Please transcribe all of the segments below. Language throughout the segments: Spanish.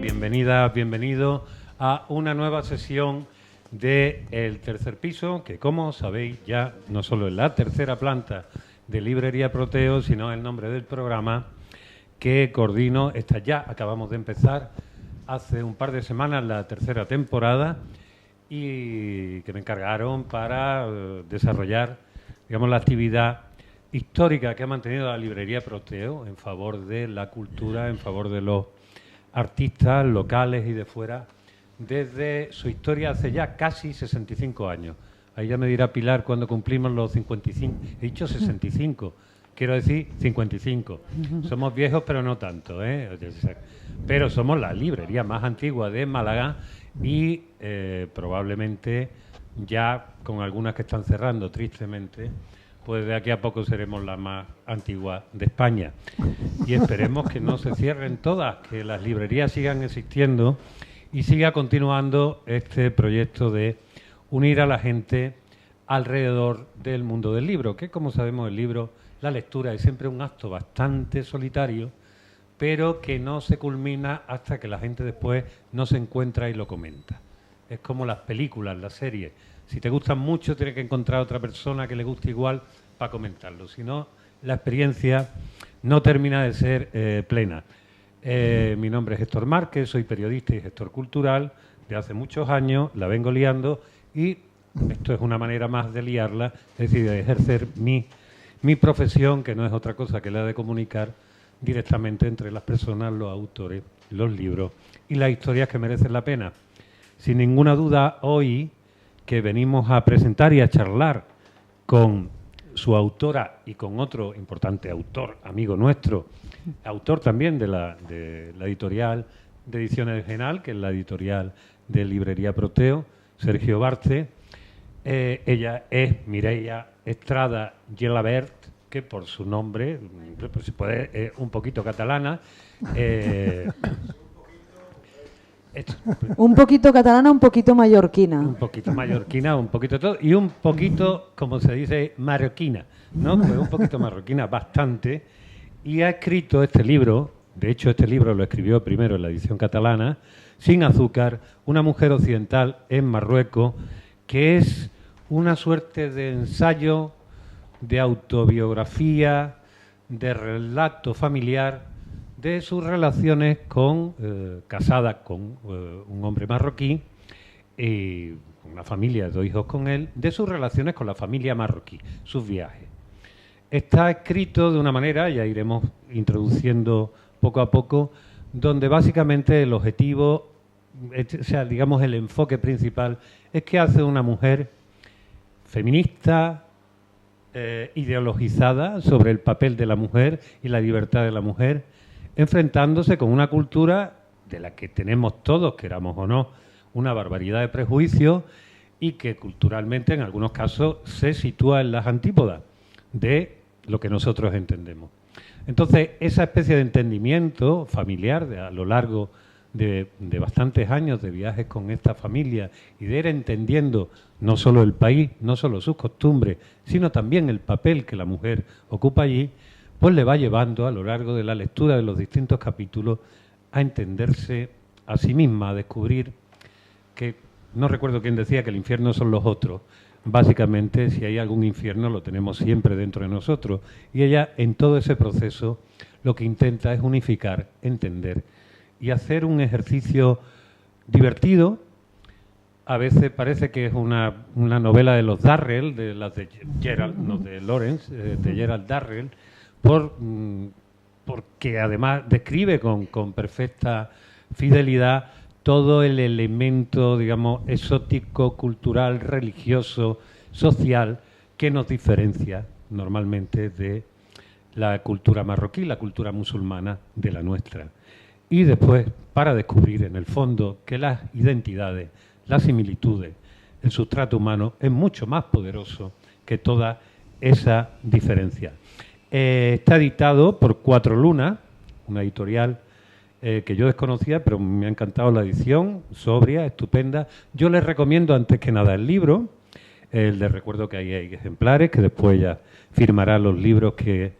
Bienvenidas, bienvenido a una nueva sesión de El Tercer Piso, que como sabéis ya no solo es la tercera planta de Librería Proteo, sino el nombre del programa que coordino. Esta ya acabamos de empezar hace un par de semanas la tercera temporada y que me encargaron para desarrollar, digamos, la actividad histórica que ha mantenido la Librería Proteo en favor de la cultura, en favor de los artistas locales y de fuera, desde su historia hace ya casi 65 años. Ahí ya me dirá Pilar cuando cumplimos los 55. He dicho 65, quiero decir 55. Somos viejos, pero no tanto, ¿eh? Pero somos la librería más antigua de Málaga y probablemente ya con algunas que están cerrando, tristemente, pues de aquí a poco seremos la más antigua de España. Y esperemos que no se cierren todas, que las librerías sigan existiendo y siga continuando este proyecto de unir a la gente alrededor del mundo del libro, que como sabemos el libro, la lectura es siempre un acto bastante solitario, pero que no se culmina hasta que la gente después no se encuentra y lo comenta. Es como las películas, las series. Si te gustan mucho, tienes que encontrar a otra persona que le guste igual para comentarlo. Si no, la experiencia no termina de ser plena. Mi nombre es Héctor Márquez, soy periodista y gestor cultural de hace muchos años, la vengo liando y esto es una manera más de liarla, es decir, de ejercer mi profesión, que no es otra cosa que la de comunicar directamente entre las personas, los autores, los libros y las historias que merecen la pena. Sin ninguna duda, hoy que venimos a presentar y a charlar con su autora y con otro importante autor, amigo nuestro, autor también de la editorial de Ediciones Genal, que es la editorial de Librería Proteo, Sergio Barce. Ella es Mireia Estrada Gelabert, que por su nombre, pues se puede, un poquito catalana. Un poquito catalana, un poquito mallorquina. Un poquito mallorquina, un poquito todo, y un poquito, como se dice, marroquina, ¿no? Pues un poquito marroquina, bastante. Y ha escrito este libro, de hecho este libro lo escribió primero en la edición catalana, Sin azúcar, una mujer occidental en Marruecos, que es una suerte de ensayo, de autobiografía, de relato familiar, de sus relaciones con, casada con un hombre marroquí, y una familia de 2 hijos con él, de sus relaciones con la familia marroquí, sus viajes. Está escrito de una manera, ya iremos introduciendo poco a poco, donde básicamente el objetivo, o sea, digamos el enfoque principal, es que hace una mujer feminista, ideologizada sobre el papel de la mujer y la libertad de la mujer, enfrentándose con una cultura de la que tenemos todos, queramos o no, una barbaridad de prejuicios y que culturalmente en algunos casos se sitúa en las antípodas de lo que nosotros entendemos. Entonces, esa especie de entendimiento familiar a lo largo de bastantes años de viajes con esta familia y de ir entendiendo no solo el país, no solo sus costumbres, sino también el papel que la mujer ocupa allí, pues le va llevando a lo largo de la lectura de los distintos capítulos a entenderse a sí misma, a descubrir que, no recuerdo quién decía que el infierno son los otros, básicamente si hay algún infierno lo tenemos siempre dentro de nosotros, y ella en todo ese proceso lo que intenta es unificar, entender y hacer un ejercicio divertido. A veces parece que es una novela de los Darrell, de las de Gerald, no de Lawrence, de Gerald Darrell, porque además describe con perfecta fidelidad todo el elemento, digamos, exótico, cultural, religioso, social, que nos diferencia normalmente de la cultura marroquí, la cultura musulmana de la nuestra. Y después, para descubrir en el fondo que las identidades, las similitudes, el sustrato humano es mucho más poderoso que toda esa diferencia. Está editado por Cuatro Lunas, una editorial que yo desconocía, pero me ha encantado la edición, sobria, estupenda. Yo les recomiendo antes que nada el libro. Les recuerdo que ahí hay ejemplares, que después ella firmará los libros que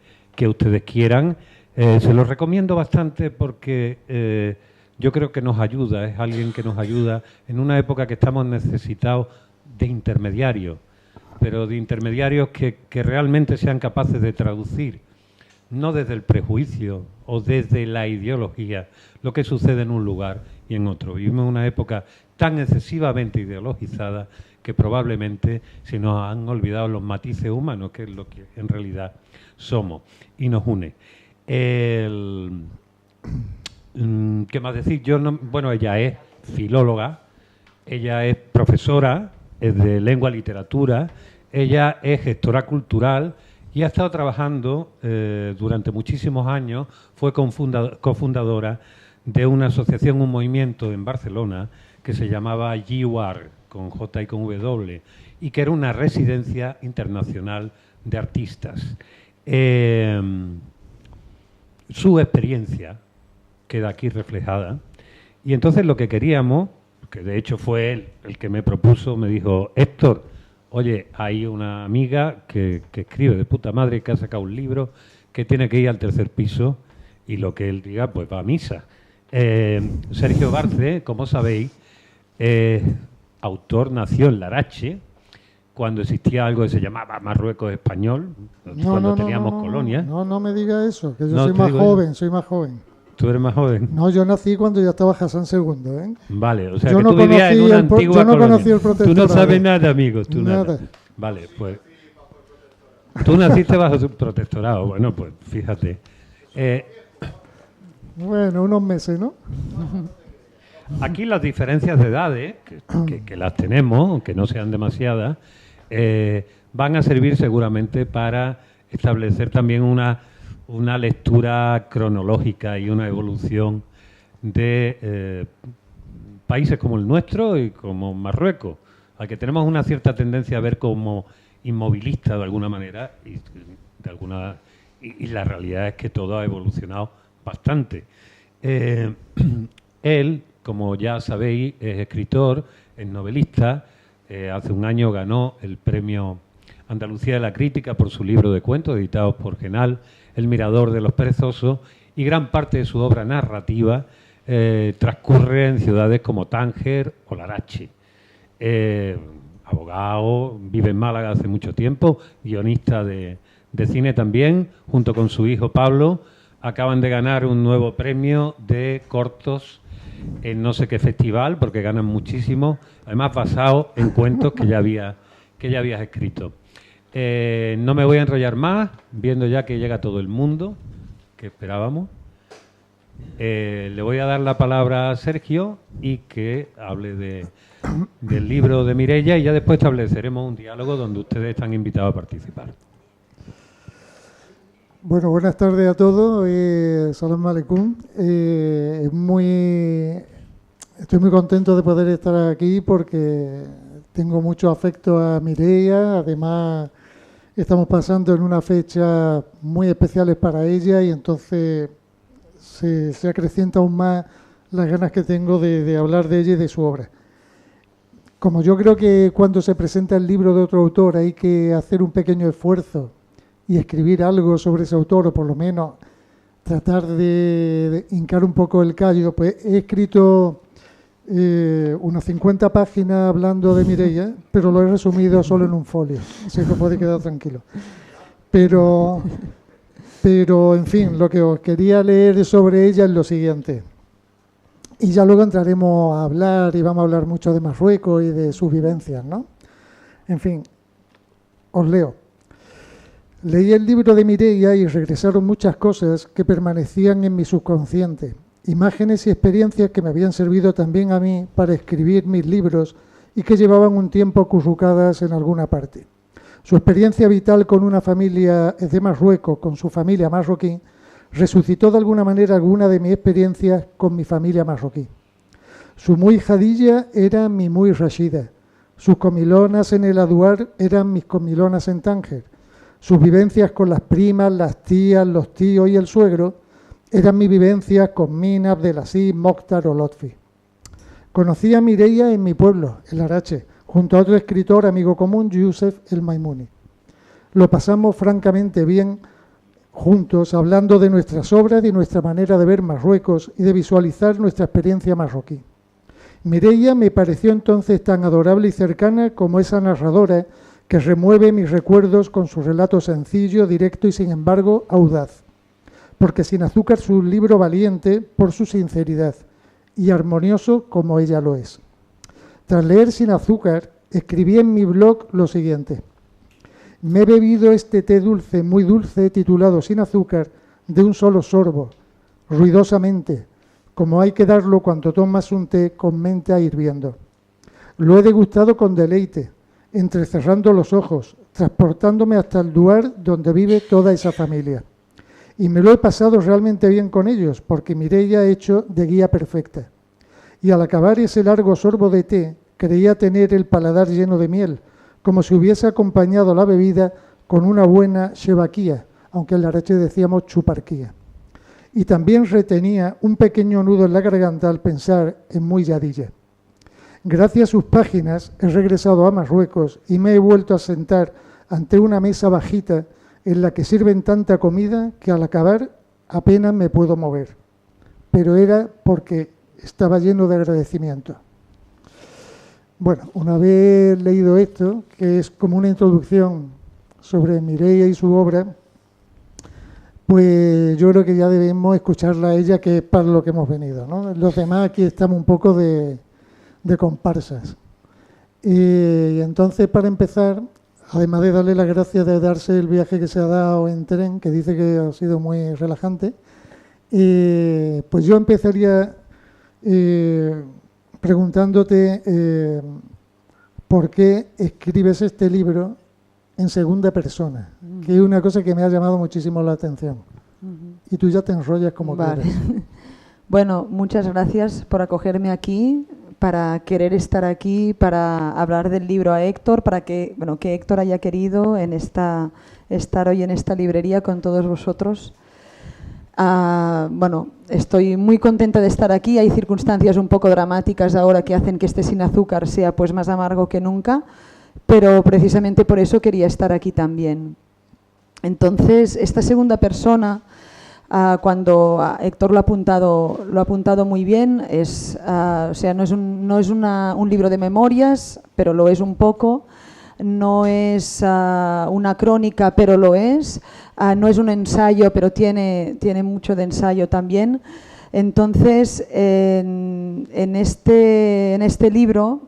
ustedes quieran. Se los recomiendo bastante porque yo creo que nos ayuda, es alguien que nos ayuda en una época que estamos necesitados de intermediarios, pero de intermediarios que realmente sean capaces de traducir, no desde el prejuicio o desde la ideología, lo que sucede en un lugar y en otro. Vivimos en una época tan excesivamente ideologizada que probablemente se nos han olvidado los matices humanos, que es lo que en realidad somos, y nos une. ¿Qué más decir? Bueno, ella es filóloga, ella es profesora de lengua y literatura, ella es gestora cultural y ha estado trabajando durante muchísimos años, fue cofundadora de una asociación, un movimiento en Barcelona que se llamaba GWAR, con J y con W, y que era una residencia internacional de artistas. Su experiencia queda aquí reflejada, y entonces lo que queríamos, que de hecho fue él el que me propuso, me dijo: Héctor, oye, hay una amiga que escribe de puta madre, que ha sacado un libro, que tiene que ir al tercer piso, y lo que él diga, pues va a misa. Sergio Barce, como sabéis, autor, nació en Larache, cuando existía algo que se llamaba Marruecos español, cuando teníamos colonias. No me diga eso, que yo soy más joven. ¿Tú eres más joven? No, yo nací cuando ya estaba Hassan II, ¿eh? Vale, o sea, yo que tú vivías en una antigua colonia. Yo no conocí el protectorado. Tú no sabes nada, amigo, tú nada. Vale, pues... Tú naciste bajo su protectorado, bueno, pues fíjate. Bueno, unos meses, ¿no? Aquí las diferencias de edades, que las tenemos, aunque no sean demasiadas, van a servir seguramente para establecer también una lectura cronológica y una evolución de países como el nuestro y como Marruecos, al que tenemos una cierta tendencia a ver como inmovilista de alguna manera, y la realidad es que todo ha evolucionado bastante. Él, como ya sabéis, es escritor, es novelista. Hace un año ganó el premio Andalucía de la Crítica por su libro de cuentos, editados por Genal, El Mirador de los Perezosos, y gran parte de su obra narrativa transcurre en ciudades como Tánger o Larache. Abogado, vive en Málaga hace mucho tiempo, guionista de cine también, junto con su hijo Pablo. Acaban de ganar un nuevo premio de cortos en no sé qué festival, porque ganan muchísimo, además basado en cuentos que ya habías escrito. No me voy a enrollar más, viendo ya que llega todo el mundo, que esperábamos. Le voy a dar la palabra a Sergio y que hable del libro de Mireia, y ya después estableceremos un diálogo donde ustedes están invitados a participar. Bueno, buenas tardes a todos. Salam aleikum. Estoy muy contento de poder estar aquí porque tengo mucho afecto a Mireia. Además, estamos pasando en una fecha muy especial para ella y entonces se acrecienta aún más las ganas que tengo de hablar de ella y de su obra. Como yo creo que cuando se presenta el libro de otro autor hay que hacer un pequeño esfuerzo y escribir algo sobre ese autor, o por lo menos tratar de hincar un poco el callo, pues he escrito unas 50 páginas hablando de Mireia, pero lo he resumido solo en un folio, así que puede quedar tranquilo. Pero, en fin, lo que os quería leer sobre ella es lo siguiente. Y ya luego entraremos a hablar, y vamos a hablar mucho de Marruecos y de sus vivencias, ¿no? En fin, os leo. Leí el libro de Mireia y regresaron muchas cosas que permanecían en mi subconsciente, imágenes y experiencias que me habían servido también a mí para escribir mis libros y que llevaban un tiempo acurrucadas en alguna parte. Su experiencia vital con una familia de Marruecos, con su familia marroquí, resucitó de alguna manera alguna de mis experiencias con mi familia marroquí. Su muy Jadilla era mi muy Rashida, sus comilonas en el Aduar eran mis comilonas en Tánger. Sus vivencias con las primas, las tías, los tíos y el suegro eran mis vivencias con Mina, Abdelaziz, Mokhtar o Lotfi. Conocí a Mireia en mi pueblo, en Larache, junto a otro escritor, amigo común, Youssef El Maimouni. Lo pasamos francamente bien juntos, hablando de nuestras obras, de nuestra manera de ver Marruecos y de visualizar nuestra experiencia marroquí. Mireia me pareció entonces tan adorable y cercana como esa narradora que remueve mis recuerdos con su relato sencillo, directo y sin embargo audaz. Porque Sin Azúcar es un libro valiente por su sinceridad y armonioso como ella lo es. Tras leer Sin Azúcar, escribí en mi blog lo siguiente: me he bebido este té dulce, muy dulce, titulado Sin Azúcar, de un solo sorbo, ruidosamente, como hay que darlo cuando tomas un té con menta hirviendo. Lo he degustado con deleite, entrecerrando los ojos, transportándome hasta el lugar donde vive toda esa familia. Y me lo he pasado realmente bien con ellos, porque Mireia ha hecho de guía perfecta. Y al acabar ese largo sorbo de té, creía tener el paladar lleno de miel, como si hubiese acompañado la bebida con una buena shebaquía, aunque en la Arache decíamos chuparquía. Y también retenía un pequeño nudo en la garganta al pensar en Muyadilla. Gracias a sus páginas he regresado a Marruecos y me he vuelto a sentar ante una mesa bajita en la que sirven tanta comida que al acabar apenas me puedo mover. Pero era porque estaba lleno de agradecimiento. Bueno, una vez leído esto, que es como una introducción sobre Mireia y su obra, pues yo creo que ya debemos escucharla a ella, que es para lo que hemos venido, ¿no? Los demás aquí estamos un poco de comparsas. Y entonces, para empezar, además de darle las gracias de darse el viaje que se ha dado en tren, que dice que ha sido muy relajante, pues yo empezaría preguntándote por qué escribes este libro en segunda persona, que es una cosa que me ha llamado muchísimo la atención. Y tú ya te enrollas como quieras. Bueno, muchas gracias por acogerme aquí, para querer estar aquí, para hablar del libro a Héctor, para que, bueno, que Héctor haya querido estar hoy en esta librería con todos vosotros. Bueno, estoy muy contenta de estar aquí. Hay circunstancias un poco dramáticas ahora que hacen que este Sin Azúcar sea pues más amargo que nunca, pero precisamente por eso quería estar aquí también. Entonces, esta segunda persona, cuando Héctor lo ha apuntado muy bien, o sea, no es un libro de memorias, pero lo es un poco. No es una crónica, pero lo es. No es un ensayo, pero tiene mucho de ensayo también. Entonces, en este libro,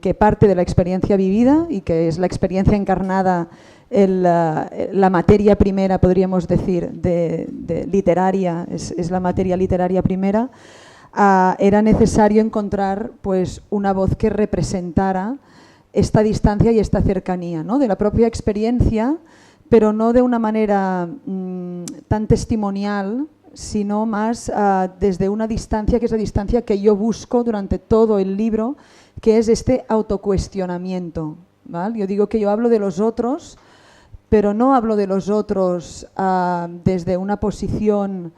que parte de la experiencia vivida y que es la experiencia encarnada en la materia primera, podríamos decir, de literaria, es la materia literaria primera, era necesario encontrar pues, una voz que representara esta distancia y esta cercanía, ¿no? De la propia experiencia, pero no de una manera tan testimonial, sino más desde una distancia, que es la distancia que yo busco durante todo el libro, que es este autocuestionamiento, ¿vale? Yo digo que yo hablo de los otros, pero no hablo de los otros desde una posición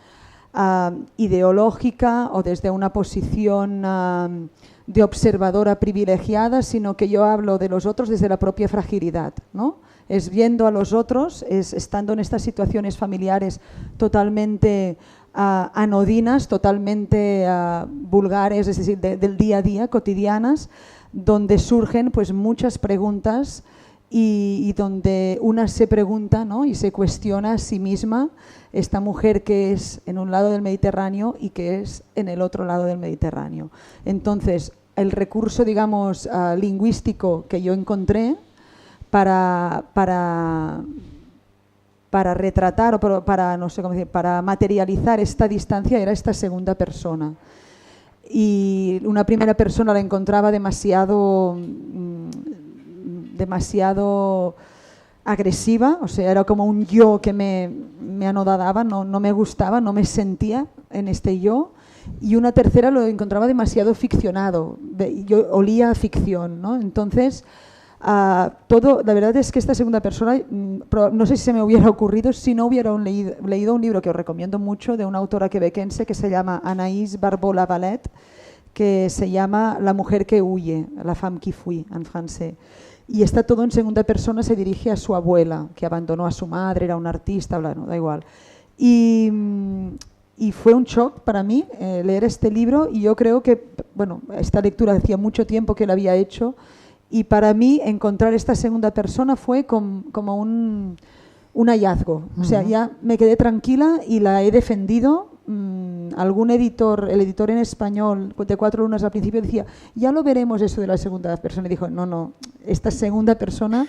ideológica o desde una posición de observadora privilegiada, sino que yo hablo de los otros desde la propia fragilidad, ¿no? Es viendo a los otros, es estando en estas situaciones familiares totalmente anodinas, totalmente vulgares, es decir, del día a día, cotidianas, donde surgen pues muchas preguntas y donde una se pregunta, ¿no? Y se cuestiona a sí misma, esta mujer que es en un lado del Mediterráneo y que es en el otro lado del Mediterráneo. Entonces, el recurso, digamos, lingüístico que yo encontré para retratar o para, no sé cómo decir, para materializar esta distancia era esta segunda persona. Y una primera persona la encontraba demasiado agresiva, o sea, era como un yo que me anodaba, no me gustaba, no me sentía en este yo. Y una tercera lo encontraba demasiado ficcionado, yo olía a ficción, ¿no? Entonces, la verdad es que esta segunda persona, no sé si se me hubiera ocurrido si no hubiera leído un libro que os recomiendo mucho de una autora quebequense que se llama Anaïs Barbeau-Lavalette, que se llama La mujer que huye, La femme qui fuit en francés. Y está todo en segunda persona, se dirige a su abuela, que abandonó a su madre, era una artista, bla, no, da igual. Y fue un shock para mí leer este libro, y yo creo que, bueno, esta lectura hacía mucho tiempo que la había hecho, y para mí encontrar esta segunda persona fue como un hallazgo. O sea, ya me quedé tranquila y la he defendido. Algún editor, el editor en español de Cuatro Lunas al principio decía, ya lo veremos eso de la segunda persona, y dijo, no, esta segunda persona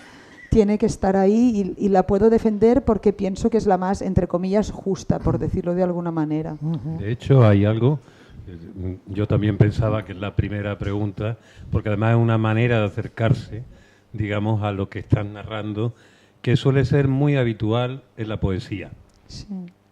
tiene que estar ahí, y la puedo defender porque pienso que es la más, entre comillas, justa, por decirlo de alguna manera. De hecho, hay algo, yo también pensaba que es la primera pregunta, porque además es una manera de acercarse, digamos, a lo que están narrando, que suele ser muy habitual en la poesía. Sí.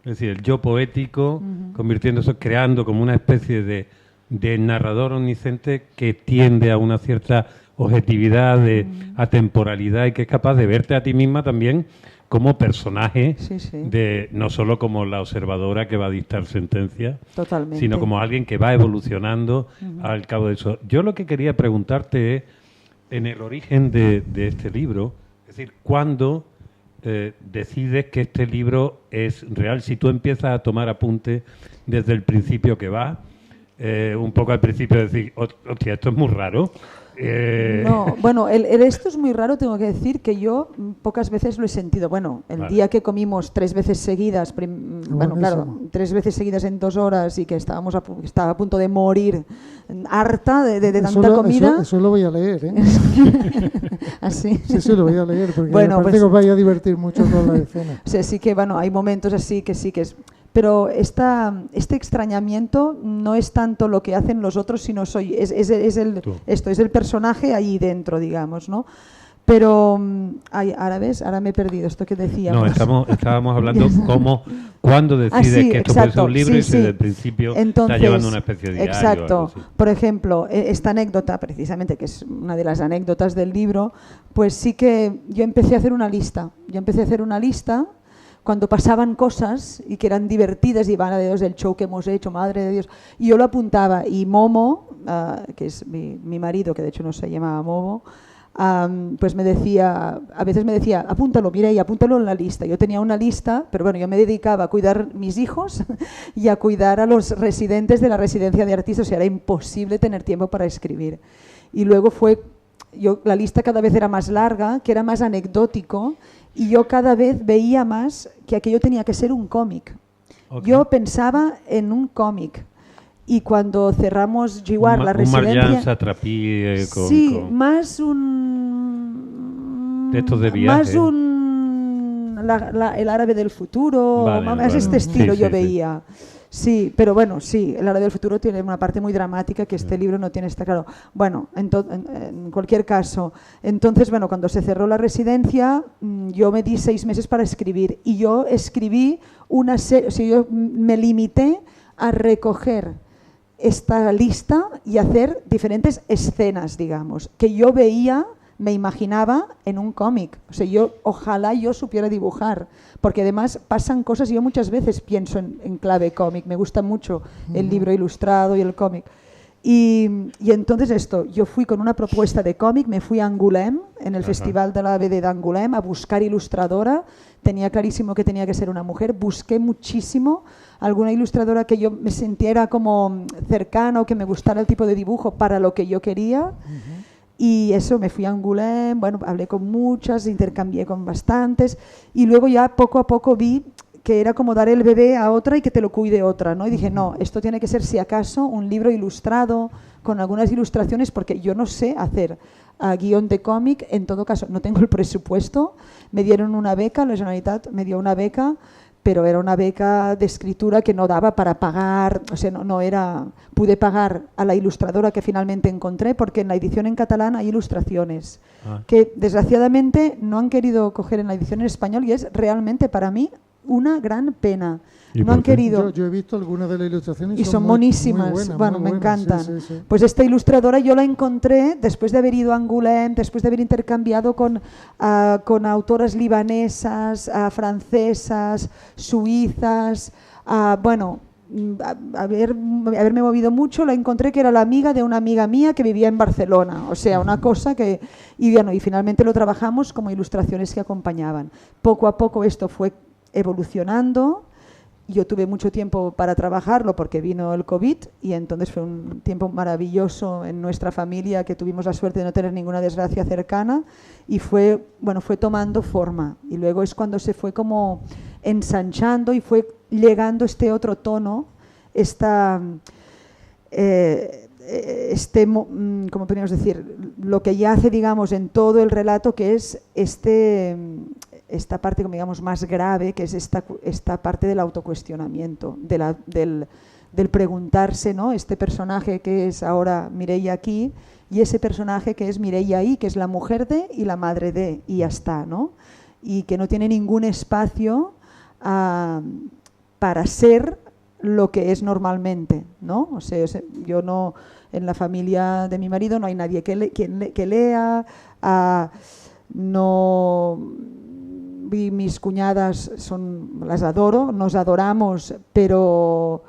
Es decir, el yo poético, convirtiéndose, creando como una especie de narrador omnisciente que tiende a una cierta objetividad, de atemporalidad, y que es capaz de verte a ti misma también como personaje, de no solo como la observadora que va a dictar sentencia, sino como alguien que va evolucionando al cabo de eso. Yo lo que quería preguntarte es, en el origen de este libro, es decir, ¿cuándo decides que este libro es real? Si tú empiezas a tomar apuntes desde el principio que va, un poco al principio decir, hostia, esto es muy raro. No, bueno, esto es muy raro, tengo que decir que yo pocas veces lo he sentido. Bueno, el día que comimos 3 veces seguidas, bueno, claro, 3 veces seguidas en 2 horas, y que estaba a punto de morir, harta de tanta comida. Eso lo voy a leer, ¿eh? ¿Así? Sí, lo voy a leer, porque bueno, me parece que os vais a divertir mucho con la escena. O sea, sí que, bueno, hay momentos así que sí que es... Pero este extrañamiento no es tanto lo que hacen los otros, sino es el personaje ahí dentro, digamos, ¿no? Pero, ahora ves, ahora me he perdido esto que decíamos. No, estábamos hablando cuándo decides que esto puede ser un libro, y si desde el principio está llevando una especie de diario. Exacto. Por ejemplo, esta anécdota, precisamente, que es una de las anécdotas del libro, pues sí que yo empecé a hacer una lista. Cuando pasaban cosas y que eran divertidas, y van a Dios el show que hemos hecho, madre de Dios, y yo lo apuntaba, y Momo, que es mi marido, que de hecho no se llamaba Momo, pues a veces me decía, apúntalo, mira, y apúntalo en la lista. Yo tenía una lista, pero bueno, yo me dedicaba a cuidar mis hijos y a cuidar a los residentes de la residencia de artistas, o sea, era imposible tener tiempo para escribir. Y luego la lista cada vez era más larga, que era más anecdótico, y yo cada vez veía más que aquello tenía que ser un cómic. Okay. Yo pensaba en un cómic, y cuando cerramos Giwar, la residencia... Marjan Satrapi más un... De estos de viaje. Más el árabe del futuro, más este estilo yo veía. Sí, pero bueno, sí, el árabe del futuro tiene una parte muy dramática que este libro no tiene, está claro. Bueno, en cualquier caso, entonces, bueno, cuando se cerró la residencia, yo me di 6 meses para escribir, y yo escribí una serie, o sea, yo me limité a recoger esta lista y hacer diferentes escenas, digamos, que yo veía, me imaginaba en un cómic. O sea, ojalá yo supiera dibujar, porque además pasan cosas, y yo muchas veces pienso en clave cómic, me gusta mucho el libro ilustrado y el cómic. Y entonces yo fui con una propuesta de cómic, me fui a Angoulême, en el Festival de la BD de Angoulême, a buscar ilustradora. Tenía clarísimo que tenía que ser una mujer, busqué muchísimo alguna ilustradora que yo me sintiera como cercana, o que me gustara el tipo de dibujo para lo que yo quería. Y eso, me fui a Angoulême, bueno, hablé con muchas, intercambié con bastantes, y luego ya poco a poco vi que era como dar el bebé a otra y que te lo cuide otra, ¿no? Y dije, no, esto tiene que ser, si acaso, un libro ilustrado, con algunas ilustraciones, porque yo no sé hacer guión de cómic. En todo caso, no tengo el presupuesto. Me dieron una beca, la Generalitat me dio una beca, pero era una beca de escritura que no daba para pagar, o sea, pude pagar a la ilustradora que finalmente encontré, porque en la edición en catalán hay ilustraciones que desgraciadamente no han querido coger en la edición en español, y es realmente para mí una gran pena. No han querido. Yo he visto algunas de las ilustraciones y son monísimas. Muy buenas, bueno, muy me buenas, encantan. Sí. Pues esta ilustradora yo la encontré después de haber ido a Angoulême, después de haber intercambiado con autoras libanesas, francesas, suizas, bueno, haberme movido mucho, la encontré que era la amiga de una amiga mía que vivía en Barcelona. O sea, una cosa que... Y finalmente lo trabajamos como ilustraciones que acompañaban. Poco a poco esto fue evolucionando. Yo tuve mucho tiempo para trabajarlo porque vino el COVID y entonces fue un tiempo maravilloso en nuestra familia, que tuvimos la suerte de no tener ninguna desgracia cercana, y fue tomando forma. Y luego es cuando se fue como ensanchando y fue llegando este otro tono, ¿cómo podríamos decir? Lo que yace, digamos, en todo el relato, que es esta parte, digamos, más grave, que es esta parte del autocuestionamiento, del preguntarse, ¿no? Este personaje que es ahora Mireia aquí y ese personaje que es Mireia ahí, que es la mujer de y la madre de, y ya está, ¿no? Y que no tiene ningún espacio para ser lo que es normalmente, ¿no? O sea, yo no, en la familia de mi marido no hay nadie que lea, no... Mis cuñadas las adoro, nos adoramos, pero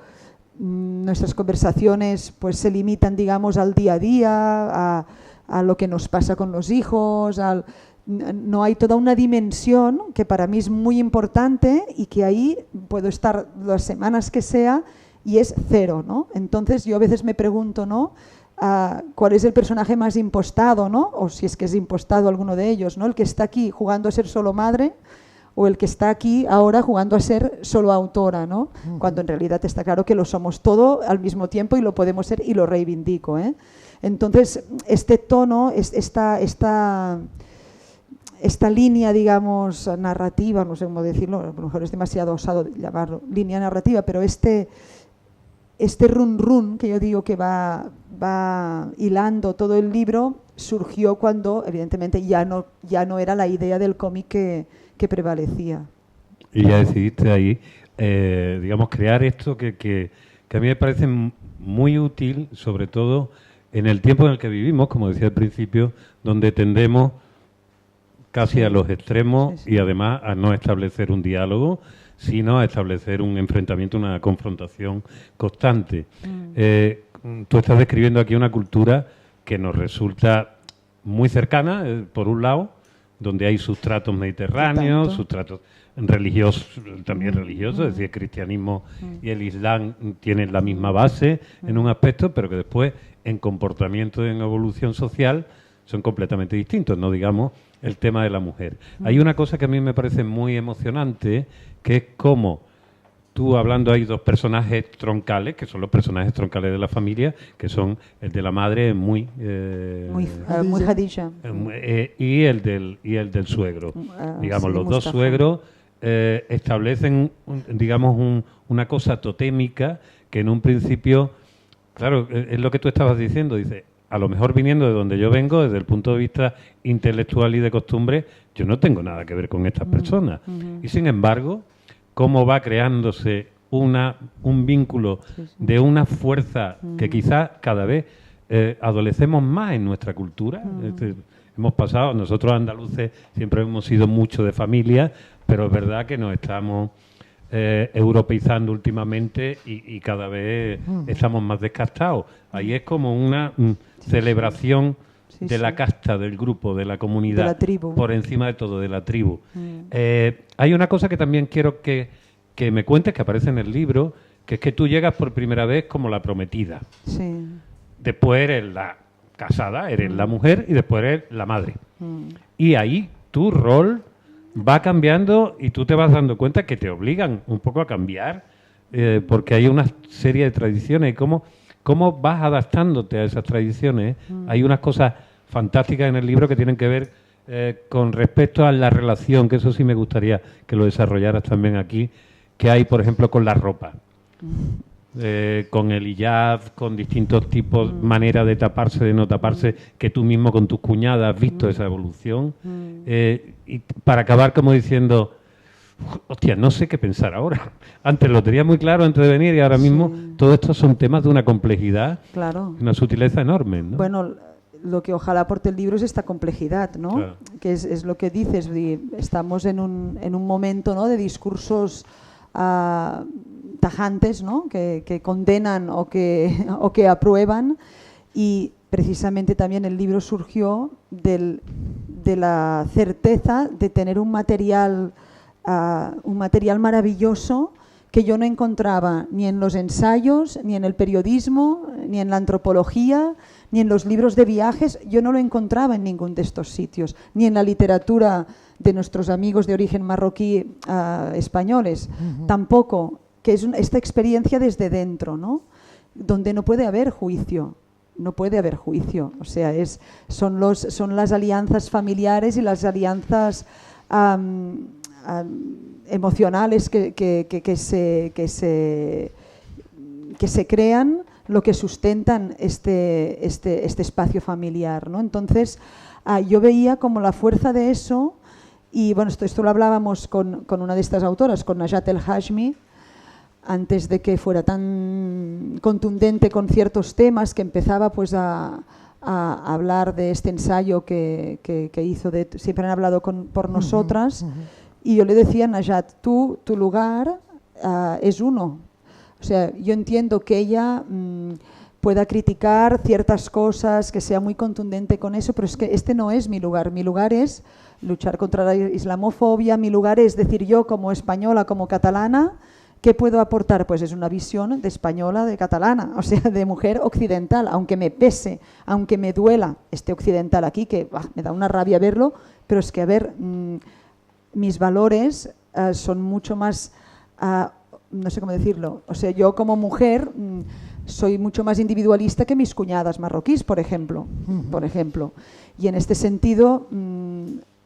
nuestras conversaciones pues se limitan, digamos, al día a día, a lo que nos pasa con los hijos. No hay toda una dimensión que para mí es muy importante y que ahí puedo estar las semanas que sea y es cero, ¿no? Entonces yo a veces me pregunto, ¿no? ¿Cuál es el personaje más impostado, ¿no? O si es que es impostado alguno de ellos, ¿no? El que está aquí jugando a ser solo madre o el que está aquí ahora jugando a ser solo autora, ¿no? Cuando en realidad está claro que lo somos todo al mismo tiempo y lo podemos ser, y lo reivindico, ¿eh? Entonces, este tono, esta línea, digamos, narrativa, no sé cómo decirlo, a lo mejor es demasiado osado llamarlo línea narrativa, pero este run run que yo digo que va hilando todo el libro surgió cuando evidentemente ya no era la idea del cómic que prevalecía. Y ya decidiste ahí, digamos, crear esto que a mí me parece muy útil, sobre todo en el tiempo en el que vivimos, como decía al principio, donde tendemos casi a los extremos y además a no establecer un diálogo, sino a establecer un enfrentamiento, una confrontación constante. Tú estás describiendo aquí una cultura que nos resulta muy cercana, por un lado, donde hay sustratos mediterráneos, sustratos religiosos, también religiosos, es decir, el cristianismo y el islam tienen la misma base en un aspecto, pero que después en comportamiento y en evolución social son completamente distintos, no digamos el tema de la mujer. Hay una cosa que a mí me parece muy emocionante, que es cómo tú, hablando, hay dos personajes troncales, que son los personajes troncales de la familia, que son el de la madre, muy Khadija, y el del suegro. Digamos, los dos suegros establecen, digamos, una cosa totémica que en un principio, claro, es lo que tú estabas diciendo, dice, a lo mejor viniendo de donde yo vengo, desde el punto de vista intelectual y de costumbre, yo no tengo nada que ver con estas personas. Y sin embargo, cómo va creándose un vínculo de una fuerza que quizás cada vez adolecemos más en nuestra cultura. Hemos pasado, nosotros andaluces siempre hemos sido mucho de familia, pero es verdad que nos estamos europeizando últimamente y cada vez estamos más descastados. Ahí es como una celebración de la casta, del grupo, de la comunidad, de la tribu, por encima de todo, de la tribu. Hay una cosa que también quiero que me cuentes, que aparece en el libro, que es que tú llegas por primera vez como la prometida. Sí. Después eres la casada, eres la mujer y después eres la madre. Y ahí tu rol va cambiando y tú te vas dando cuenta que te obligan un poco a cambiar, porque hay una serie de tradiciones y cómo vas adaptándote a esas tradiciones. Hay unas cosas fantásticas en el libro que tienen que ver con respecto a la relación, que eso sí me gustaría que lo desarrollaras también aquí, que hay, por ejemplo, con la ropa. Con el hijab, con distintos tipos, maneras de taparse, de no taparse, que tú mismo con tus cuñadas has visto esa evolución. Y para acabar como diciendo, hostia, no sé qué pensar ahora. Antes lo tenía muy claro antes de venir y ahora mismo todo esto son temas de una complejidad, una sutileza enorme, ¿no? Bueno, lo que ojalá aporte el libro es esta complejidad, ¿no? Claro. Que es lo que dices, estamos en un momento, ¿no?, de discursos tajantes, ¿no? que condenan o que aprueban, y precisamente también el libro surgió de la certeza de tener un material maravilloso que yo no encontraba ni en los ensayos, ni en el periodismo, ni en la antropología, ni en los libros de viajes. Yo no lo encontraba en ningún de estos sitios, ni en la literatura de nuestros amigos de origen marroquí españoles, tampoco, que es esta experiencia desde dentro, ¿no? Donde no puede haber juicio. No puede haber juicio, o sea, son las alianzas familiares y las alianzas emocionales que se crean, lo que sustentan este espacio familiar, ¿no? Entonces, yo veía como la fuerza de eso, y bueno, esto lo hablábamos con una de estas autoras, con Najat El Hashmi, antes de que fuera tan contundente con ciertos temas, que empezaba pues a hablar de este ensayo que hizo de Siempre han hablado por nosotras, y yo le decía a Najat, tu lugar es uno. O sea, yo entiendo que ella pueda criticar ciertas cosas, que sea muy contundente con eso, pero es que este no es mi lugar. Mi lugar es luchar contra la islamofobia, mi lugar es decir, yo como española, como catalana, ¿qué puedo aportar? Pues es una visión de española, de catalana, o sea, de mujer occidental, aunque me pese, aunque me duela este occidental aquí, que me da una rabia verlo, pero es que, a ver, mis valores son mucho más, no sé cómo decirlo, o sea, yo como mujer soy mucho más individualista que mis cuñadas marroquíes, por ejemplo. Y en este sentido,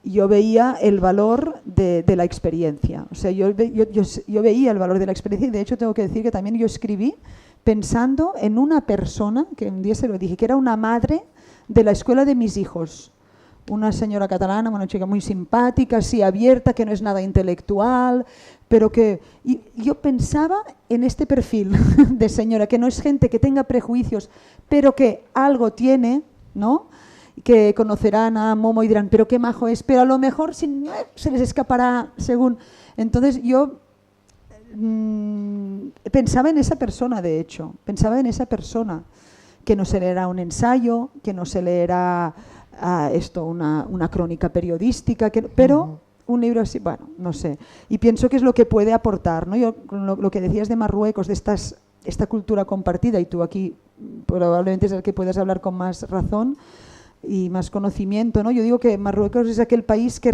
yo veía el valor de la experiencia. O sea, yo veía el valor de la experiencia, y de hecho tengo que decir que también yo escribí pensando en una persona, que un día se lo dije, que era una madre de la escuela de mis hijos. Una señora catalana, una chica muy simpática, así abierta, que no es nada intelectual, pero que... Y yo pensaba en este perfil de señora, que no es gente que tenga prejuicios, pero que algo tiene, ¿no?, que conocerán a Momo y dirán, pero qué majo es, pero a lo mejor se les escapará según... Entonces yo pensaba en esa persona, de hecho, pensaba en esa persona, que no se leerá un ensayo, que no se leerá una crónica periodística, pero un libro así, bueno, no sé. Y pienso que es lo que puede aportar, ¿no? Yo, lo que decías de Marruecos, de esta cultura compartida, y tú aquí probablemente es el que puedas hablar con más razón y más conocimiento, ¿no? Yo digo que Marruecos es aquel país que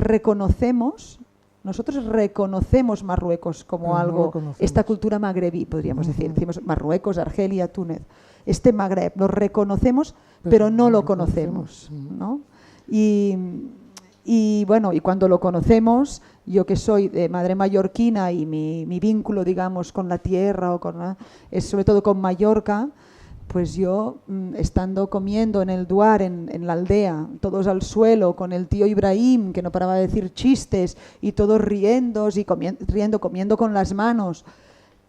nosotros reconocemos Marruecos como algo, esta cultura magrebí, podríamos decir. Decimos Marruecos, Argelia, Túnez. Este Magreb lo reconocemos, pero no lo conocemos, ¿no? Y bueno, y cuando lo conocemos, yo que soy de madre mallorquina y mi vínculo, digamos, con la tierra es sobre todo con Mallorca, pues yo, estando comiendo en el Duar, en la aldea, todos al suelo, con el tío Ibrahim, que no paraba de decir chistes, y todos riendo, comiendo con las manos,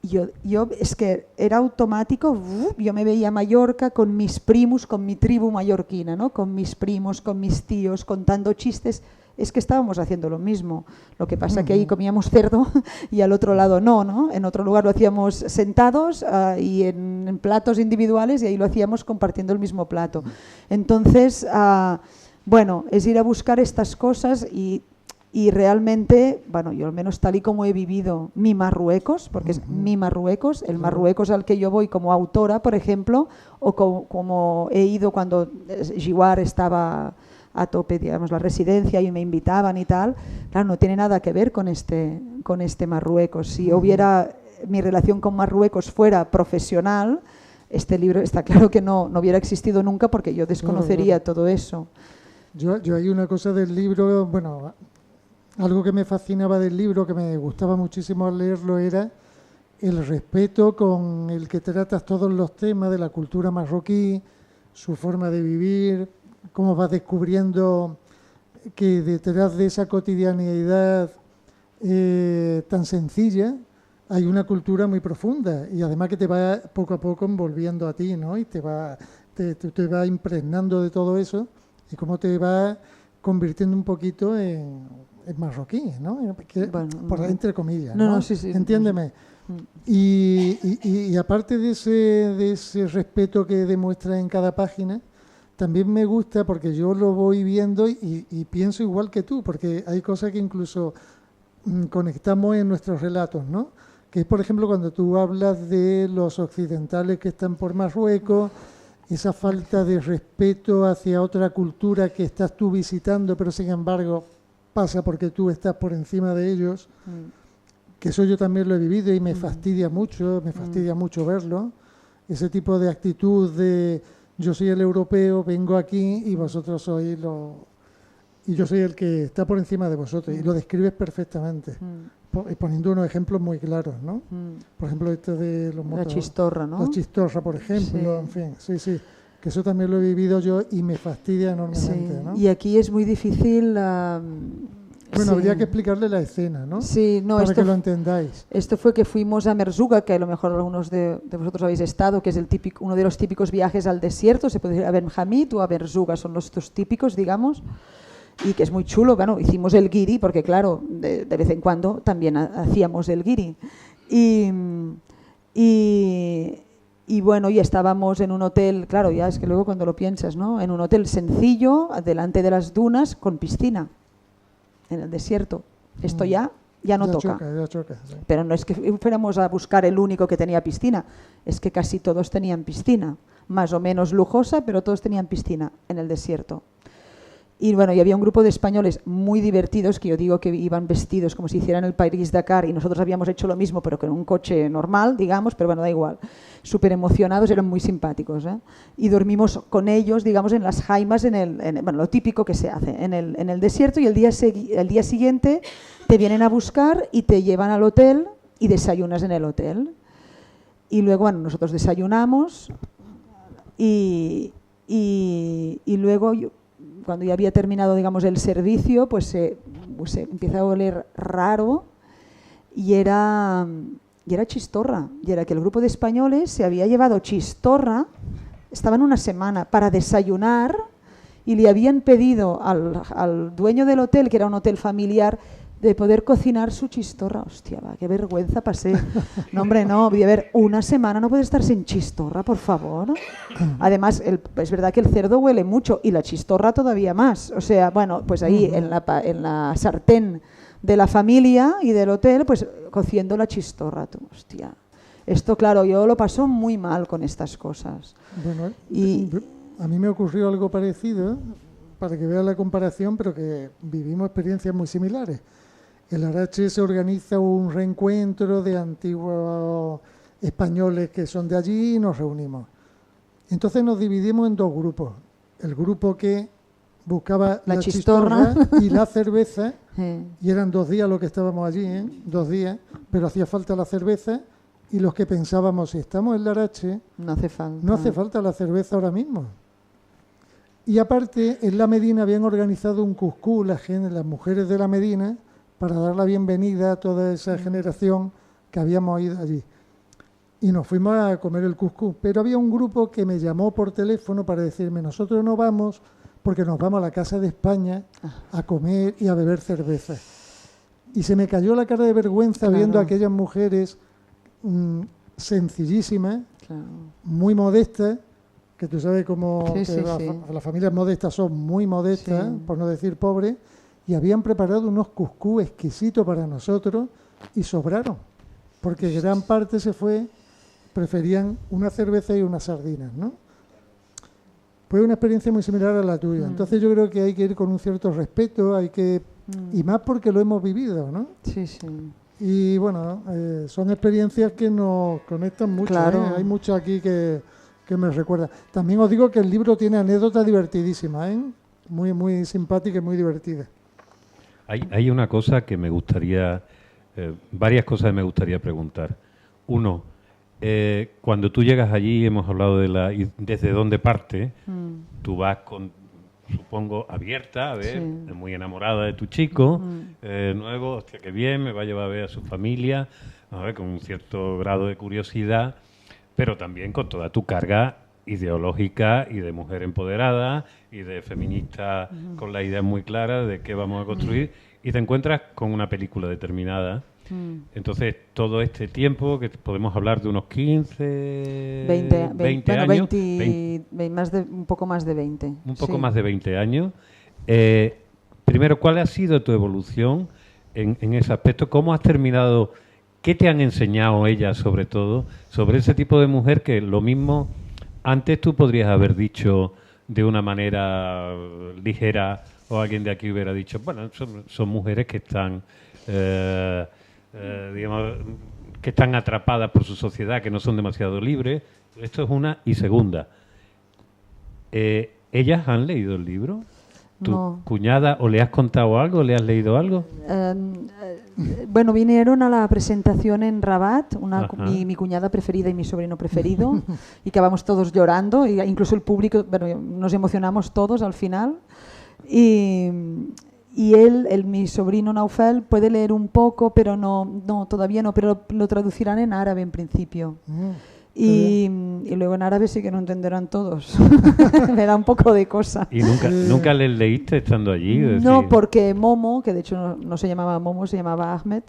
yo es que era automático, yo me veía a Mallorca con mis primos, con mi tribu mallorquina, ¿no?, con mis primos, con mis tíos, contando chistes. Es que estábamos haciendo lo mismo. Lo que pasa que ahí comíamos cerdo y al otro lado no. En otro lugar lo hacíamos sentados y en platos individuales, y ahí lo hacíamos compartiendo el mismo plato. Entonces, bueno, es ir a buscar estas cosas y realmente, bueno, yo al menos tal y como he vivido mi Marruecos, porque es mi Marruecos, el Marruecos al que yo voy como autora, por ejemplo, o como he ido cuando Giwar estaba a tope, digamos, la residencia, y me invitaban y tal, claro, no tiene nada que ver con este Marruecos. Si mi relación con Marruecos fuera profesional, este libro está claro que no hubiera existido nunca, porque yo desconocería todo eso. Yo hay una cosa del libro, bueno, algo que me fascinaba del libro, que me gustaba muchísimo al leerlo, era el respeto con el que tratas todos los temas de la cultura marroquí, su forma de vivir, cómo vas descubriendo que detrás de esa cotidianidad tan sencilla hay una cultura muy profunda, y además que te va poco a poco envolviendo a ti, ¿no? Y te va impregnando de todo eso, y cómo te va convirtiendo un poquito en marroquí, ¿no? Entre comillas, ¿no? Sí. Entiéndeme. Y aparte de ese respeto que demuestra en cada página, también me gusta porque yo lo voy viendo y pienso igual que tú, porque hay cosas que incluso conectamos en nuestros relatos, ¿no? Que es, por ejemplo, cuando tú hablas de los occidentales que están por Marruecos, esa falta de respeto hacia otra cultura que estás tú visitando, pero sin embargo pasa porque tú estás por encima de ellos, que eso yo también lo he vivido y me fastidia mucho verlo, ese tipo de actitud de yo soy el europeo, vengo aquí y vosotros sois y yo soy el que está por encima de vosotros, y lo describes perfectamente, poniendo unos ejemplos muy claros, ¿no? Por ejemplo, este de los La chistorra, ¿no? La chistorra, por ejemplo, en fin, sí, que eso también lo he vivido yo y me fastidia enormemente, ¿no? Y aquí es muy difícil... Bueno, habría que explicarle la escena, ¿no? Sí, no, para que lo entendáis. Esto fue que fuimos a Merzouga, que a lo mejor algunos de vosotros habéis estado, que es uno de los típicos viajes al desierto, se puede ir a Ben Hamid o a Merzouga, son los dos típicos, digamos, y que es muy chulo. Bueno, hicimos el guiri, porque claro, de vez en cuando también hacíamos el guiri. Y bueno, y estábamos en un hotel, claro, ya es que luego cuando lo piensas, ¿no? En un hotel sencillo, delante de las dunas, con piscina, en el desierto. Esto ya no toca. Ya choca, sí. Pero no es que fuéramos a buscar el único que tenía piscina, es que casi todos tenían piscina, más o menos lujosa, pero todos tenían piscina en el desierto. Y bueno, y había un grupo de españoles muy divertidos, que yo digo que iban vestidos como si hicieran el París-Dakar, y nosotros habíamos hecho lo mismo, pero con un coche normal, digamos, pero bueno, da igual. Súper emocionados, eran muy simpáticos, ¿eh? Y dormimos con ellos, digamos, en las jaimas, bueno, lo típico que se hace en el desierto, y el día siguiente te vienen a buscar y te llevan al hotel y desayunas en el hotel. Y luego, bueno, nosotros desayunamos y luego cuando ya había terminado, digamos, el servicio, pues se empieza a oler raro y era chistorra. Y era que el grupo de españoles se había llevado chistorra, estaban una semana para desayunar, y le habían pedido al dueño del hotel, que era un hotel familiar, de poder cocinar su chistorra. Hostia, va, qué vergüenza pasé. No, hombre, no, voy a ver, una semana no puede estar sin chistorra, por favor. Además, es verdad que el cerdo huele mucho y la chistorra todavía más. O sea, bueno, pues ahí en la sartén de la familia y del hotel, pues cociendo la chistorra. Tú, hostia. Esto, claro, yo lo paso muy mal con estas cosas. Bueno, a mí me ocurrió algo parecido, para que veas la comparación, pero que vivimos experiencias muy similares. El Arache se organiza un reencuentro de antiguos españoles que son de allí y nos reunimos. Entonces nos dividimos en dos grupos. El grupo que buscaba la chistorra y la cerveza, y eran 2 días lo que estábamos allí, 2 días, pero hacía falta la cerveza, y los que pensábamos, si estamos en Larache, no hace falta la cerveza ahora mismo. Y aparte, en la Medina habían organizado un cuscús, las mujeres de la Medina, para dar la bienvenida a toda esa generación que habíamos ido allí. Y nos fuimos a comer el cuscús. Pero había un grupo que me llamó por teléfono para decirme, nosotros no vamos porque nos vamos a la Casa de España a comer y a beber cerveza. Y se me cayó la cara de vergüenza viendo a aquellas mujeres sencillísimas, muy modestas, que tú sabes cómo las familias modestas son muy modestas, por no decir pobres, y habían preparado unos cuscús exquisitos para nosotros y sobraron, porque gran parte preferían una cerveza y unas sardinas, ¿no? Fue una experiencia muy similar a la tuya. Entonces yo creo que hay que ir con un cierto respeto, y más porque lo hemos vivido, ¿no? Sí, sí. Y bueno, son experiencias que nos conectan mucho, claro. Hay mucho aquí que me recuerda. También os digo que el libro tiene anécdotas divertidísimas, muy, muy simpáticas y muy divertidas. Hay una cosa que me gustaría, varias cosas que me gustaría preguntar. Uno, cuando tú llegas allí, hemos hablado desde dónde parte, tú vas con, supongo, abierta, a ver, muy enamorada de tu chico, nuevo, hostia, qué bien, me va a llevar a ver a su familia, a ver, con un cierto grado de curiosidad, pero también con toda tu carga ideológica y de mujer empoderada y de feminista con la idea muy clara de qué vamos a construir, y te encuentras con una película determinada Entonces, todo este tiempo, que podemos hablar de unos 15, 20 bueno, años. 20, un poco más de 20. Un poco sí. más de 20 años. Primero, ¿cuál ha sido tu evolución en ese aspecto? ¿Cómo has terminado? ¿Qué te han enseñado ellas, sobre todo, sobre ese tipo de mujer que lo mismo antes tú podrías haber dicho de una manera ligera o alguien de aquí hubiera dicho, bueno, son mujeres que están, digamos, que están atrapadas por su sociedad, que no son demasiado libres? Esto es una. Y segunda, ¿ellas han leído el libro? ¿Tu No. cuñada o le has contado algo, le has leído algo? Bueno, vinieron a la presentación en Rabat, mi cuñada preferida y mi sobrino preferido, y acabamos todos llorando, e incluso el público, bueno, nos emocionamos todos al final. Y mi sobrino Naufel puede leer un poco, pero no, todavía no, pero lo traducirán en árabe en principio. Y luego en árabe sí que no entenderán todos. Me da un poco de cosa. ¿Y nunca les leíste estando allí? No, porque Momo, que de hecho no se llamaba Momo, se llamaba Ahmed,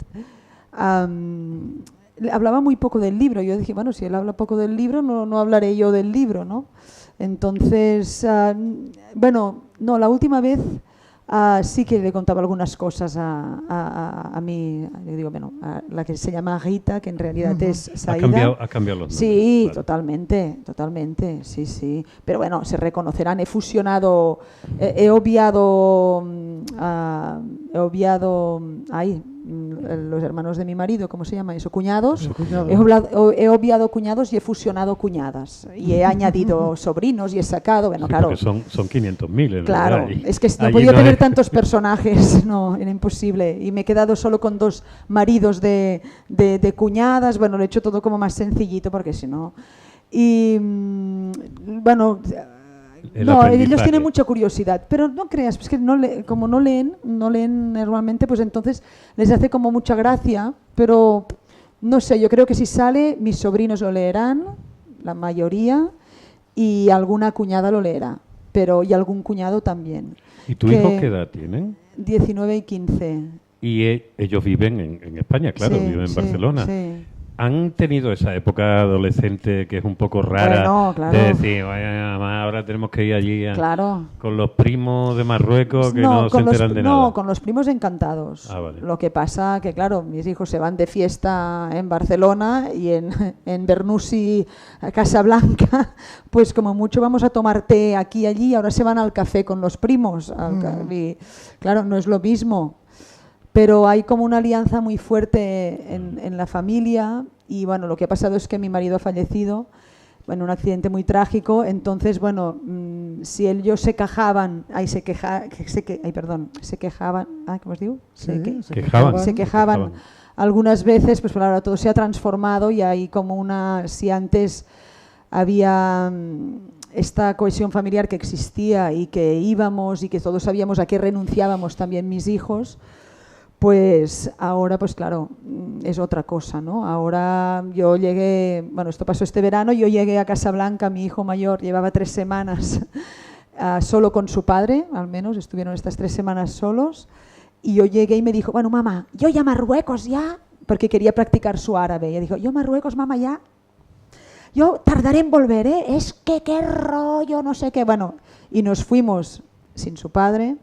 hablaba muy poco del libro. Yo dije, bueno, si él habla poco del libro, no hablaré yo del libro, ¿no? Entonces, bueno, no, la última vez sí que le contaba algunas cosas a mí, le digo, bueno, a la que se llama Rita, que en realidad es Saida. Ha cambiado los nombres. Sí, claro. totalmente, sí. Pero bueno, se reconocerán. He fusionado, he obviado, los hermanos de mi marido, ¿cómo se llama eso? Cuñados. He obviado cuñados y he fusionado cuñadas. Y he añadido sobrinos y he sacado, bueno, Sí, claro. porque son 500.000. Claro, verdad, es que no podía tener tantos personajes, no, era imposible. Y me he quedado solo con 2 maridos de cuñadas. Bueno, lo he hecho todo como más sencillito porque si no. Y bueno, no, ellos tienen mucha curiosidad, pero no creas, es que como no leen normalmente, pues entonces les hace como mucha gracia, pero no sé, yo creo que si sale, mis sobrinos lo leerán, la mayoría, y alguna cuñada lo leerá, y algún cuñado también. ¿Y tu hijo qué edad tienen? 19 y 15. Y ellos viven en España, claro, viven en Barcelona. Sí. ¿Han tenido esa época adolescente que es un poco rara? Bueno, claro. De decir, vaya, mamá, ahora tenemos que ir allí claro. con los primos de Marruecos que no se enteran de nada? No, con los primos encantados. Vale. Lo que pasa que, claro, mis hijos se van de fiesta en Barcelona y en Bernousi, Casablanca, pues como mucho vamos a tomar té aquí y allí, ahora se van al café con los primos. Y, claro, no es lo mismo. Pero hay como una alianza muy fuerte en la familia y bueno, lo que ha pasado es que mi marido ha fallecido en un accidente muy trágico, entonces bueno, si ellos se quejaban, ¿cómo os digo? Se quejaban algunas veces, pues ahora todo se ha transformado y hay como si antes había esta cohesión familiar que existía y que íbamos y que todos sabíamos a qué renunciábamos también mis hijos, pues ahora, pues claro, es otra cosa, ¿no? Ahora yo llegué, bueno, esto pasó este verano, yo llegué a Casablanca, mi hijo mayor llevaba 3 semanas solo con su padre, al menos, estuvieron estas 3 semanas solos, y yo llegué y me dijo, bueno, mamá, yo ya Marruecos ya, porque quería practicar su árabe, y dijo, yo Marruecos, mamá, ya, yo tardaré en volver, es que qué rollo, no sé qué, bueno, y nos fuimos sin su padre.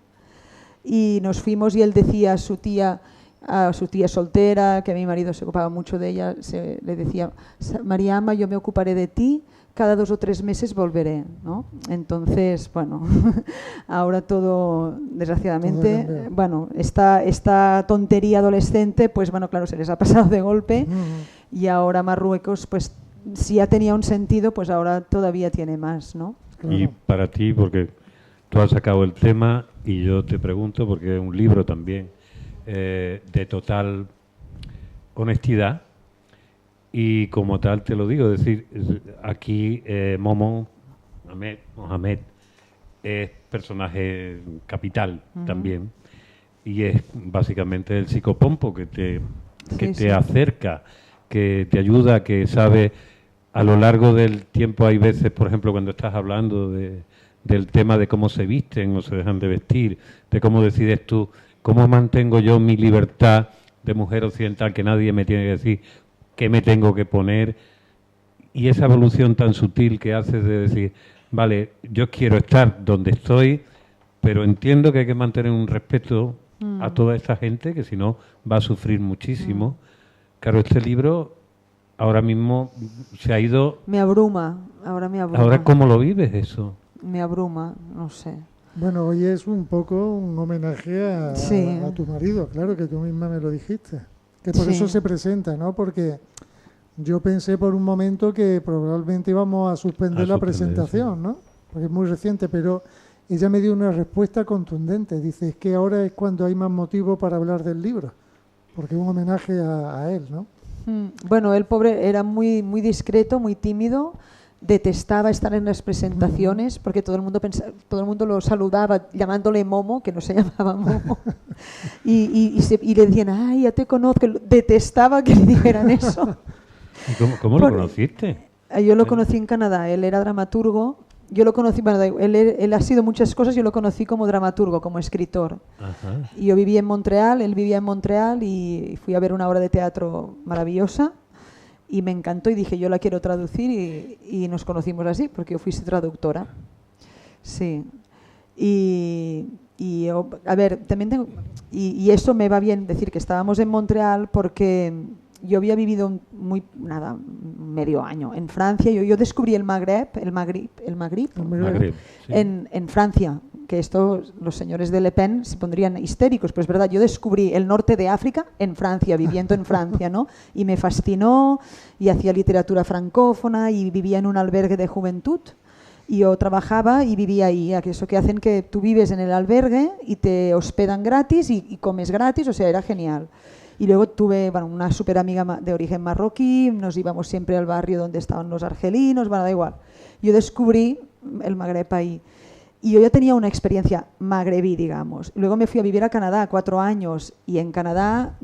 Y nos fuimos y él decía a su tía soltera, que mi marido se ocupaba mucho de ella, le decía, Mariama, yo me ocuparé de ti, cada 2 o 3 meses volveré, ¿no? Entonces, bueno, ahora todo, desgraciadamente, bueno, esta tontería adolescente, pues bueno, claro, se les ha pasado de golpe y ahora Marruecos, pues si ya tenía un sentido, pues ahora todavía tiene más, ¿no? Y para ti, porque tú has sacado el tema y yo te pregunto, porque es un libro también de total honestidad y como tal te lo digo, es decir, aquí Mohamed es personaje capital también y es básicamente el psicopompo que te acerca, que te ayuda, que sabe a lo largo del tiempo. Hay veces, por ejemplo, cuando estás hablando del tema de cómo se visten o se dejan de vestir, de cómo decides tú, cómo mantengo yo mi libertad de mujer occidental, que nadie me tiene que decir qué me tengo que poner, y esa evolución tan sutil que haces de decir, vale, yo quiero estar donde estoy, pero entiendo que hay que mantener un respeto a toda esta gente, que si no va a sufrir muchísimo. Claro, este libro ahora mismo se ha ido... Me abruma, ahora me abruma. ¿Ahora cómo lo vives eso? Me abruma, no sé. Bueno, hoy es un poco un homenaje a tu marido, claro, que tú misma me lo dijiste. Que por eso se presenta, ¿no? Porque yo pensé por un momento que probablemente íbamos a suspender la presentación, ¿no? Porque es muy reciente, pero ella me dio una respuesta contundente. Dice, es que ahora es cuando hay más motivo para hablar del libro, porque es un homenaje a él, ¿no? Bueno, el pobre era muy discreto, muy tímido, detestaba estar en las presentaciones porque todo el mundo lo saludaba llamándole Momo, que no se llamaba Momo, y le decían, ay, ya te conozco, detestaba que le dijeran eso. ¿Y cómo lo conociste? Yo lo conocí en Canadá, él era dramaturgo. Yo lo conocí, bueno, él ha sido muchas cosas, yo lo conocí como dramaturgo, como escritor. Ajá. Y yo vivía en Montreal, él vivía en Montreal y fui a ver una obra de teatro maravillosa y me encantó y dije, yo la quiero traducir y nos conocimos así, porque yo fui su traductora. Sí. A ver, también tengo... Y eso me va bien decir que estábamos en Montreal porque... Yo había vivido medio año en Francia. Yo descubrí el Magreb, Sí. en Francia, que los señores de Le Pen se pondrían histéricos, pero es verdad, yo descubrí el norte de África en Francia, viviendo en Francia, ¿no? Y me fascinó, y hacía literatura francófona, y vivía en un albergue de juventud. Y yo trabajaba y vivía ahí, eso que hacen que tú vives en el albergue y te hospedan gratis y comes gratis, o sea, era genial. Y luego tuve una súper amiga de origen marroquí, nos íbamos siempre al barrio donde estaban los argelinos, da igual. Yo descubrí el Magreb ahí. Y yo ya tenía una experiencia magrebí, digamos. Luego me fui a vivir a Canadá 4 años y en Canadá,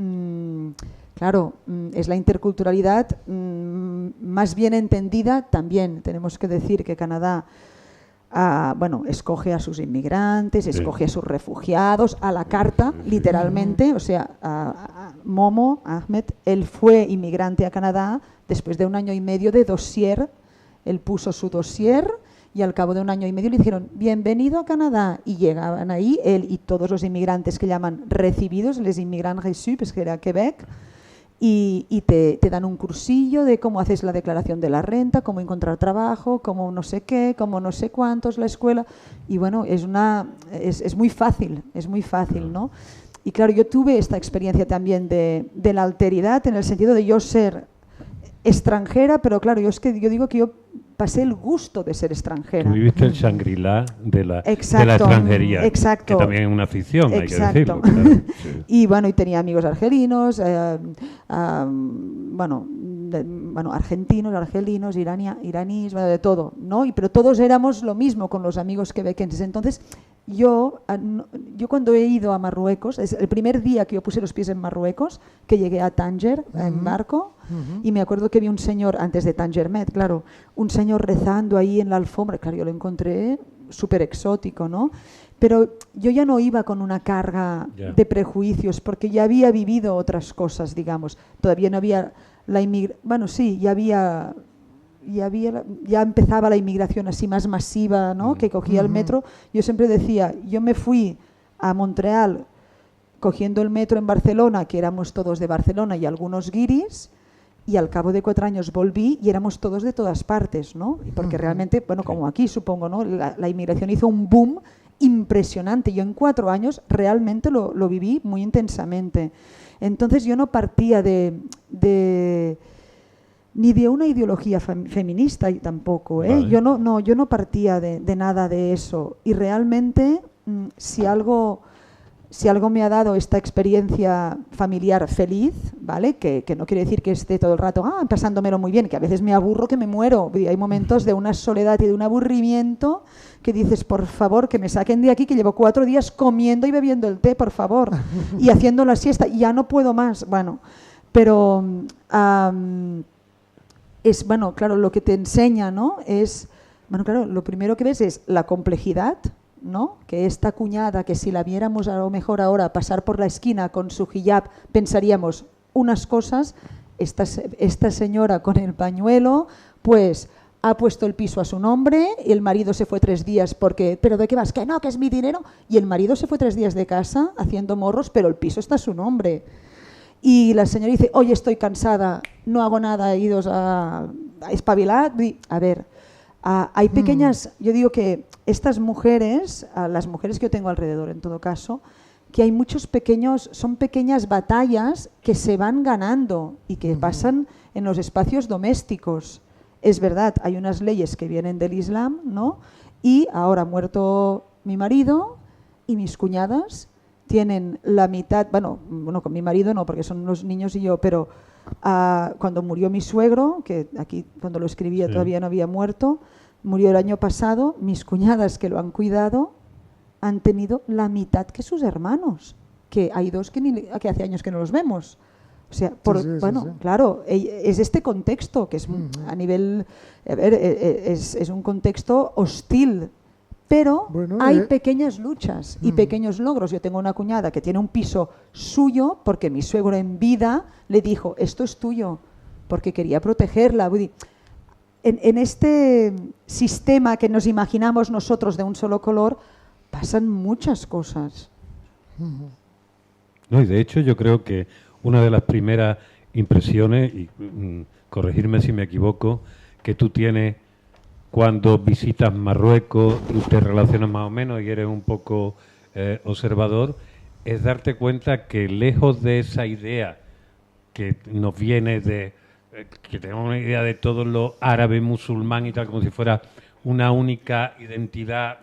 claro, es la interculturalidad más bien entendida también. Tenemos que decir que Canadá... escoge a sus inmigrantes, escoge a sus refugiados, a la carta, literalmente. O sea, Momo, Ahmed, él fue inmigrante a Canadá después de 1 año y medio de dossier. Él puso su dossier y al cabo de 1 año y medio le dijeron, bienvenido a Canadá. Y llegaban ahí, él y todos los inmigrantes que llaman recibidos, les immigrants reçus, pues que era Quebec, y te dan un cursillo de cómo haces la declaración de la renta, cómo encontrar trabajo, cómo no sé qué, cómo no sé cuántos, la escuela. Y bueno, es muy fácil, ¿no? Y claro, yo tuve esta experiencia también de la alteridad, en el sentido de yo ser extranjera, pero claro, yo digo que yo pasé el gusto de ser extranjera. Tú viviste el Shangri-La de la extranjería, exacto, que también es una ficción, hay que decirlo. Claro, sí. Y bueno, y tenía amigos argelinos, argentinos, argelinos, iraníes, de todo, ¿no? Pero todos éramos lo mismo con los amigos quebequenses. Entonces, yo cuando he ido a Marruecos, es el primer día que yo puse los pies en Marruecos, que llegué a Tánger en barco, y me acuerdo que vi un señor, antes de Tánger Med, claro, un señor rezando ahí en la alfombra, claro, yo lo encontré súper exótico, ¿no? Pero yo ya no iba con una carga de prejuicios, porque ya había vivido otras cosas, digamos. Todavía no había la inmigración, bueno, sí, ya empezaba la inmigración así más masiva, ¿no? Que cogía el metro. Yo siempre decía, yo me fui a Montreal cogiendo el metro en Barcelona, que éramos todos de Barcelona y algunos guiris, y al cabo de 4 años volví y éramos todos de todas partes, ¿no? Porque realmente, bueno, como aquí supongo, ¿no? La inmigración hizo un boom impresionante. Yo en 4 años realmente lo viví muy intensamente. Entonces yo no partía ni de una ideología feminista tampoco, ¿eh? Vale. Yo no partía de nada de eso. Y realmente, si algo me ha dado esta experiencia familiar feliz, ¿vale? Que no quiere decir que esté todo el rato pasándomelo muy bien, que a veces me aburro que me muero. Hay momentos de una soledad y de un aburrimiento que dices, por favor, que me saquen de aquí, que llevo 4 días comiendo y bebiendo el té, por favor, y haciendo la siesta, y ya no puedo más. Bueno, pero claro, lo que te enseña, ¿no? Bueno, claro, lo primero que ves es la complejidad ¿no? Que esta cuñada, que si la viéramos a lo mejor ahora pasar por la esquina con su hijab, pensaríamos unas cosas, esta señora con el pañuelo, pues ha puesto el piso a su nombre y el marido se fue 3 días porque, ¿pero de qué vas? Que no, que es mi dinero. Y el marido se fue 3 días de casa haciendo morros, pero el piso está a su nombre. Y la señora dice, hoy estoy cansada, no hago nada, idos a espabilar. A ver, hay pequeñas, yo digo que estas mujeres, las mujeres que yo tengo alrededor en todo caso, que hay son pequeñas batallas que se van ganando y que pasan en los espacios domésticos. Es verdad, hay unas leyes que vienen del Islam, ¿no? Y ahora ha muerto mi marido y mis cuñadas tienen la mitad, bueno, con mi marido no, porque son los niños y yo, pero cuando murió mi suegro, que aquí cuando lo escribía todavía no había muerto, murió el año pasado, mis cuñadas que lo han cuidado han tenido la mitad que sus hermanos, que hay 2 que hace años que no los vemos. O sea, claro, es este contexto que es a nivel, es un contexto hostil, pero hay pequeñas luchas y pequeños logros. Yo tengo una cuñada que tiene un piso suyo porque mi suegro en vida le dijo, esto es tuyo, porque quería protegerla. En este sistema que nos imaginamos nosotros de un solo color, pasan muchas cosas. No, y de hecho yo creo que una de las primeras impresiones, y corregirme si me equivoco, que tú tienes cuando visitas Marruecos y te relacionas más o menos y eres un poco observador, es darte cuenta que lejos de esa idea que nos viene de que tenemos una idea de todo lo árabe, musulmán y tal, como si fuera una única identidad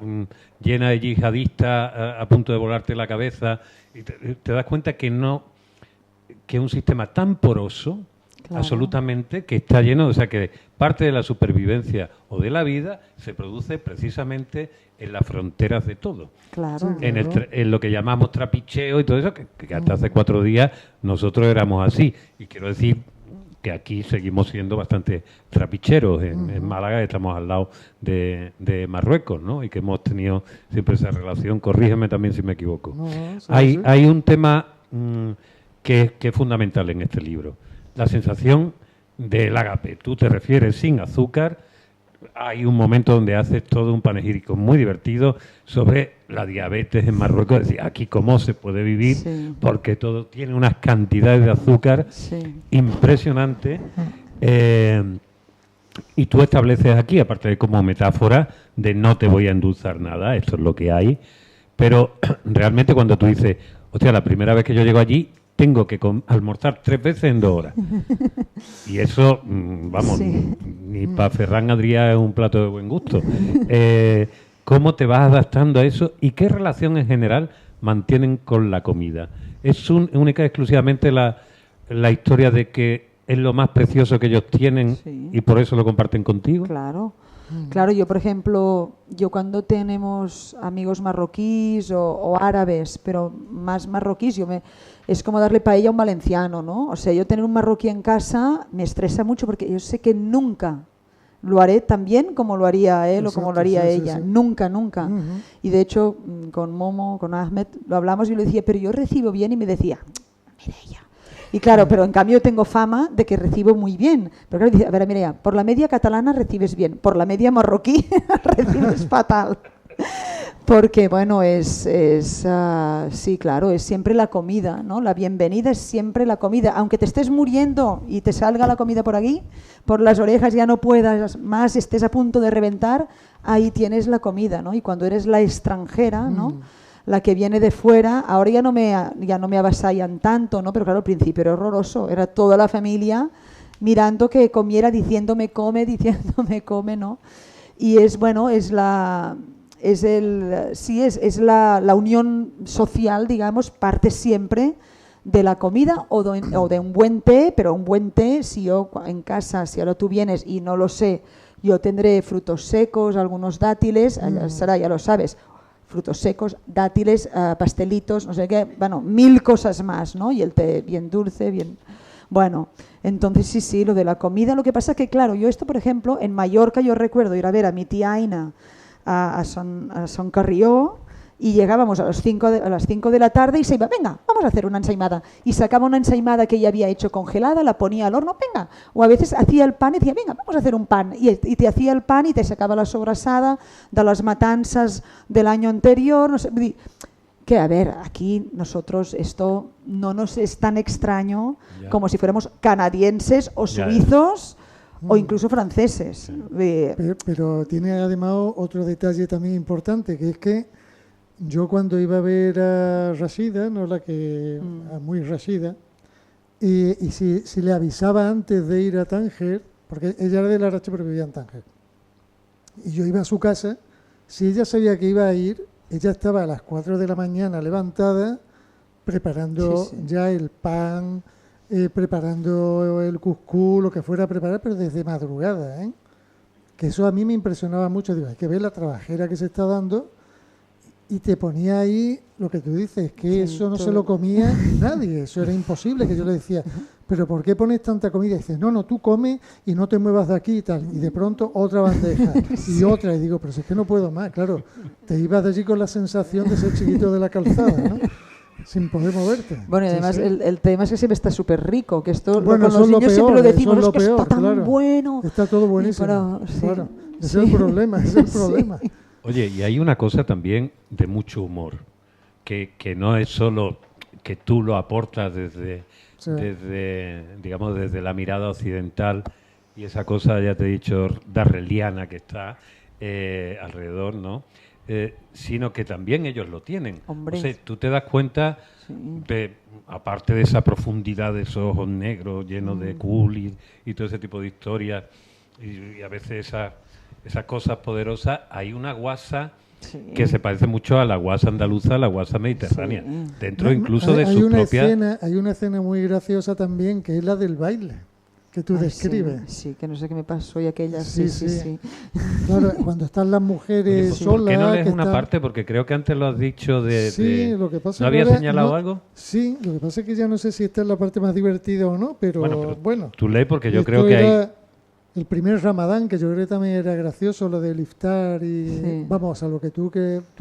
llena de yihadistas a punto de volarte la cabeza, y te das cuenta que es un sistema tan poroso, claro, absolutamente, que está lleno, o sea, que parte de la supervivencia o de la vida se produce precisamente en las fronteras de todo. Claro. En lo que llamamos trapicheo y todo eso, que hasta hace 4 días nosotros éramos así. Y quiero decir que aquí seguimos siendo bastante trapicheros. En Málaga estamos al lado de Marruecos, ¿no? Y que hemos tenido siempre esa relación. Corrígeme también si me equivoco. Hay un tema que es fundamental en este libro. La sensación del ágape. Tú te refieres sin azúcar. Hay un momento donde haces todo un panegírico muy divertido sobre la diabetes en Marruecos. Es decir, aquí cómo se puede vivir, porque todo tiene unas cantidades de azúcar impresionantes. Y tú estableces aquí, aparte de como metáfora, de no te voy a endulzar nada, esto es lo que hay. Pero realmente cuando tú dices, hostia, la primera vez que yo llego allí, tengo que almorzar 3 veces en 2 horas. Y eso, vamos, ni para Ferran Adrià es un plato de buen gusto. ¿Cómo te vas adaptando a eso y qué relación en general mantienen con la comida? ¿Es única y exclusivamente la historia de que es lo más precioso que ellos tienen y por eso lo comparten contigo? Claro. Claro, yo por ejemplo, cuando tenemos amigos marroquíes o árabes, pero más marroquíes, es como darle paella a un valenciano, ¿no? O sea, yo tener un marroquí en casa me estresa mucho porque yo sé que nunca lo haré tan bien como lo haría él. Exacto, o como lo haría ella. Nunca. Y de hecho, con Momo, con Ahmed, lo hablamos y yo le decía, pero yo recibo bien, y me decía, Mireia. Y claro, pero en cambio tengo fama de que recibo muy bien. Pero claro, dice, a ver, Mireia, por la media catalana recibes bien, por la media marroquí recibes fatal. Porque, bueno, sí, claro, es siempre la comida, ¿no? La bienvenida es siempre la comida. Aunque te estés muriendo y te salga la comida por aquí, por las orejas ya no puedas más, estés a punto de reventar, ahí tienes la comida, ¿no? Y cuando eres la extranjera, ¿no? La que viene de fuera, ahora ya no me avasallan tanto, ¿no? Pero claro, al principio era horroroso, era toda la familia mirando que comiera, diciéndome come, ¿no? Y es, bueno, es la unión social, digamos, parte siempre de la comida o de un buen té, pero un buen té, si yo en casa, si ahora tú vienes y no lo sé, yo tendré frutos secos, algunos dátiles, Sara, ya lo sabes, frutos secos, dátiles, pastelitos, no sé qué, bueno, 1000 cosas más, ¿no? Y el té bien dulce, bien... Bueno, entonces sí, lo de la comida, lo que pasa es que, claro, yo esto, por ejemplo, en Mallorca yo recuerdo ir a ver a mi tía Aina a Son Carrió, y llegábamos a las 5 de la tarde y se iba, venga, vamos a hacer una ensaimada. Y sacaba una ensaimada que ella había hecho congelada, la ponía al horno, venga. O a veces hacía el pan y decía, venga, vamos a hacer un pan. Y te hacía el pan y te sacaba la sobrassada de las matanzas del año anterior. No sé, que a ver, aquí nosotros esto no nos es tan extraño como si fuéramos canadienses o suizos o incluso franceses. Pero tiene además otro detalle también importante, que es que yo cuando iba a ver a Rashida, no la que a muy Rashida, y si le avisaba antes de ir a Tánger, porque ella era de Larache pero vivía en Tánger, y yo iba a su casa, si ella sabía que iba a ir, ella estaba a las 4 de la mañana levantada, preparando ya el pan, preparando el cuscús, lo que fuera a preparar, pero desde madrugada, ¿eh? Que eso a mí me impresionaba mucho. Digo, hay que ver la trabajera que se está dando. Y te ponía ahí lo que tú dices, que eso no se lo comía nadie, eso era imposible, que yo le decía, pero ¿por qué pones tanta comida? Y dices, no, tú comes y no te muevas de aquí y tal. Y de pronto otra bandeja y otra, y digo, pero si es que no puedo más, claro, te ibas de allí con la sensación de ser chiquito de la calzada, ¿no? Sin poder moverte. Bueno, y además el tema es que siempre está súper rico, que esto bueno, con los niños siempre lo decimos, es que peor, está tan bueno. Está todo buenísimo, claro, ese es el problema, ese es el problema. Oye, y hay una cosa también de mucho humor, que no es solo que tú lo aportas desde la mirada occidental y esa cosa, ya te he dicho, darreliana que está alrededor, ¿no? Sino que también ellos lo tienen. Hombre. O sea, tú te das cuenta, aparte de esa profundidad de esos ojos negros llenos de cool y todo ese tipo de historias, y a veces esas cosas poderosas, hay una guasa que se parece mucho a la guasa andaluza, a la guasa mediterránea, dentro incluso de su propia... Hay una escena muy graciosa también, que es la del baile, que tú describes. Sí, que no sé qué me pasó y aquella, sí. Claro, cuando están las mujeres solas... ¿Por qué no lees una parte? Porque creo que antes lo has dicho lo que pasa ¿No había señalado algo? Sí, lo que pasa es que ya no sé si esta es la parte más divertida o no, pero bueno. Tú lees porque yo creo que hay... El primer Ramadán, que yo creo que también era gracioso, lo del iftar y... Vamos, a lo que tú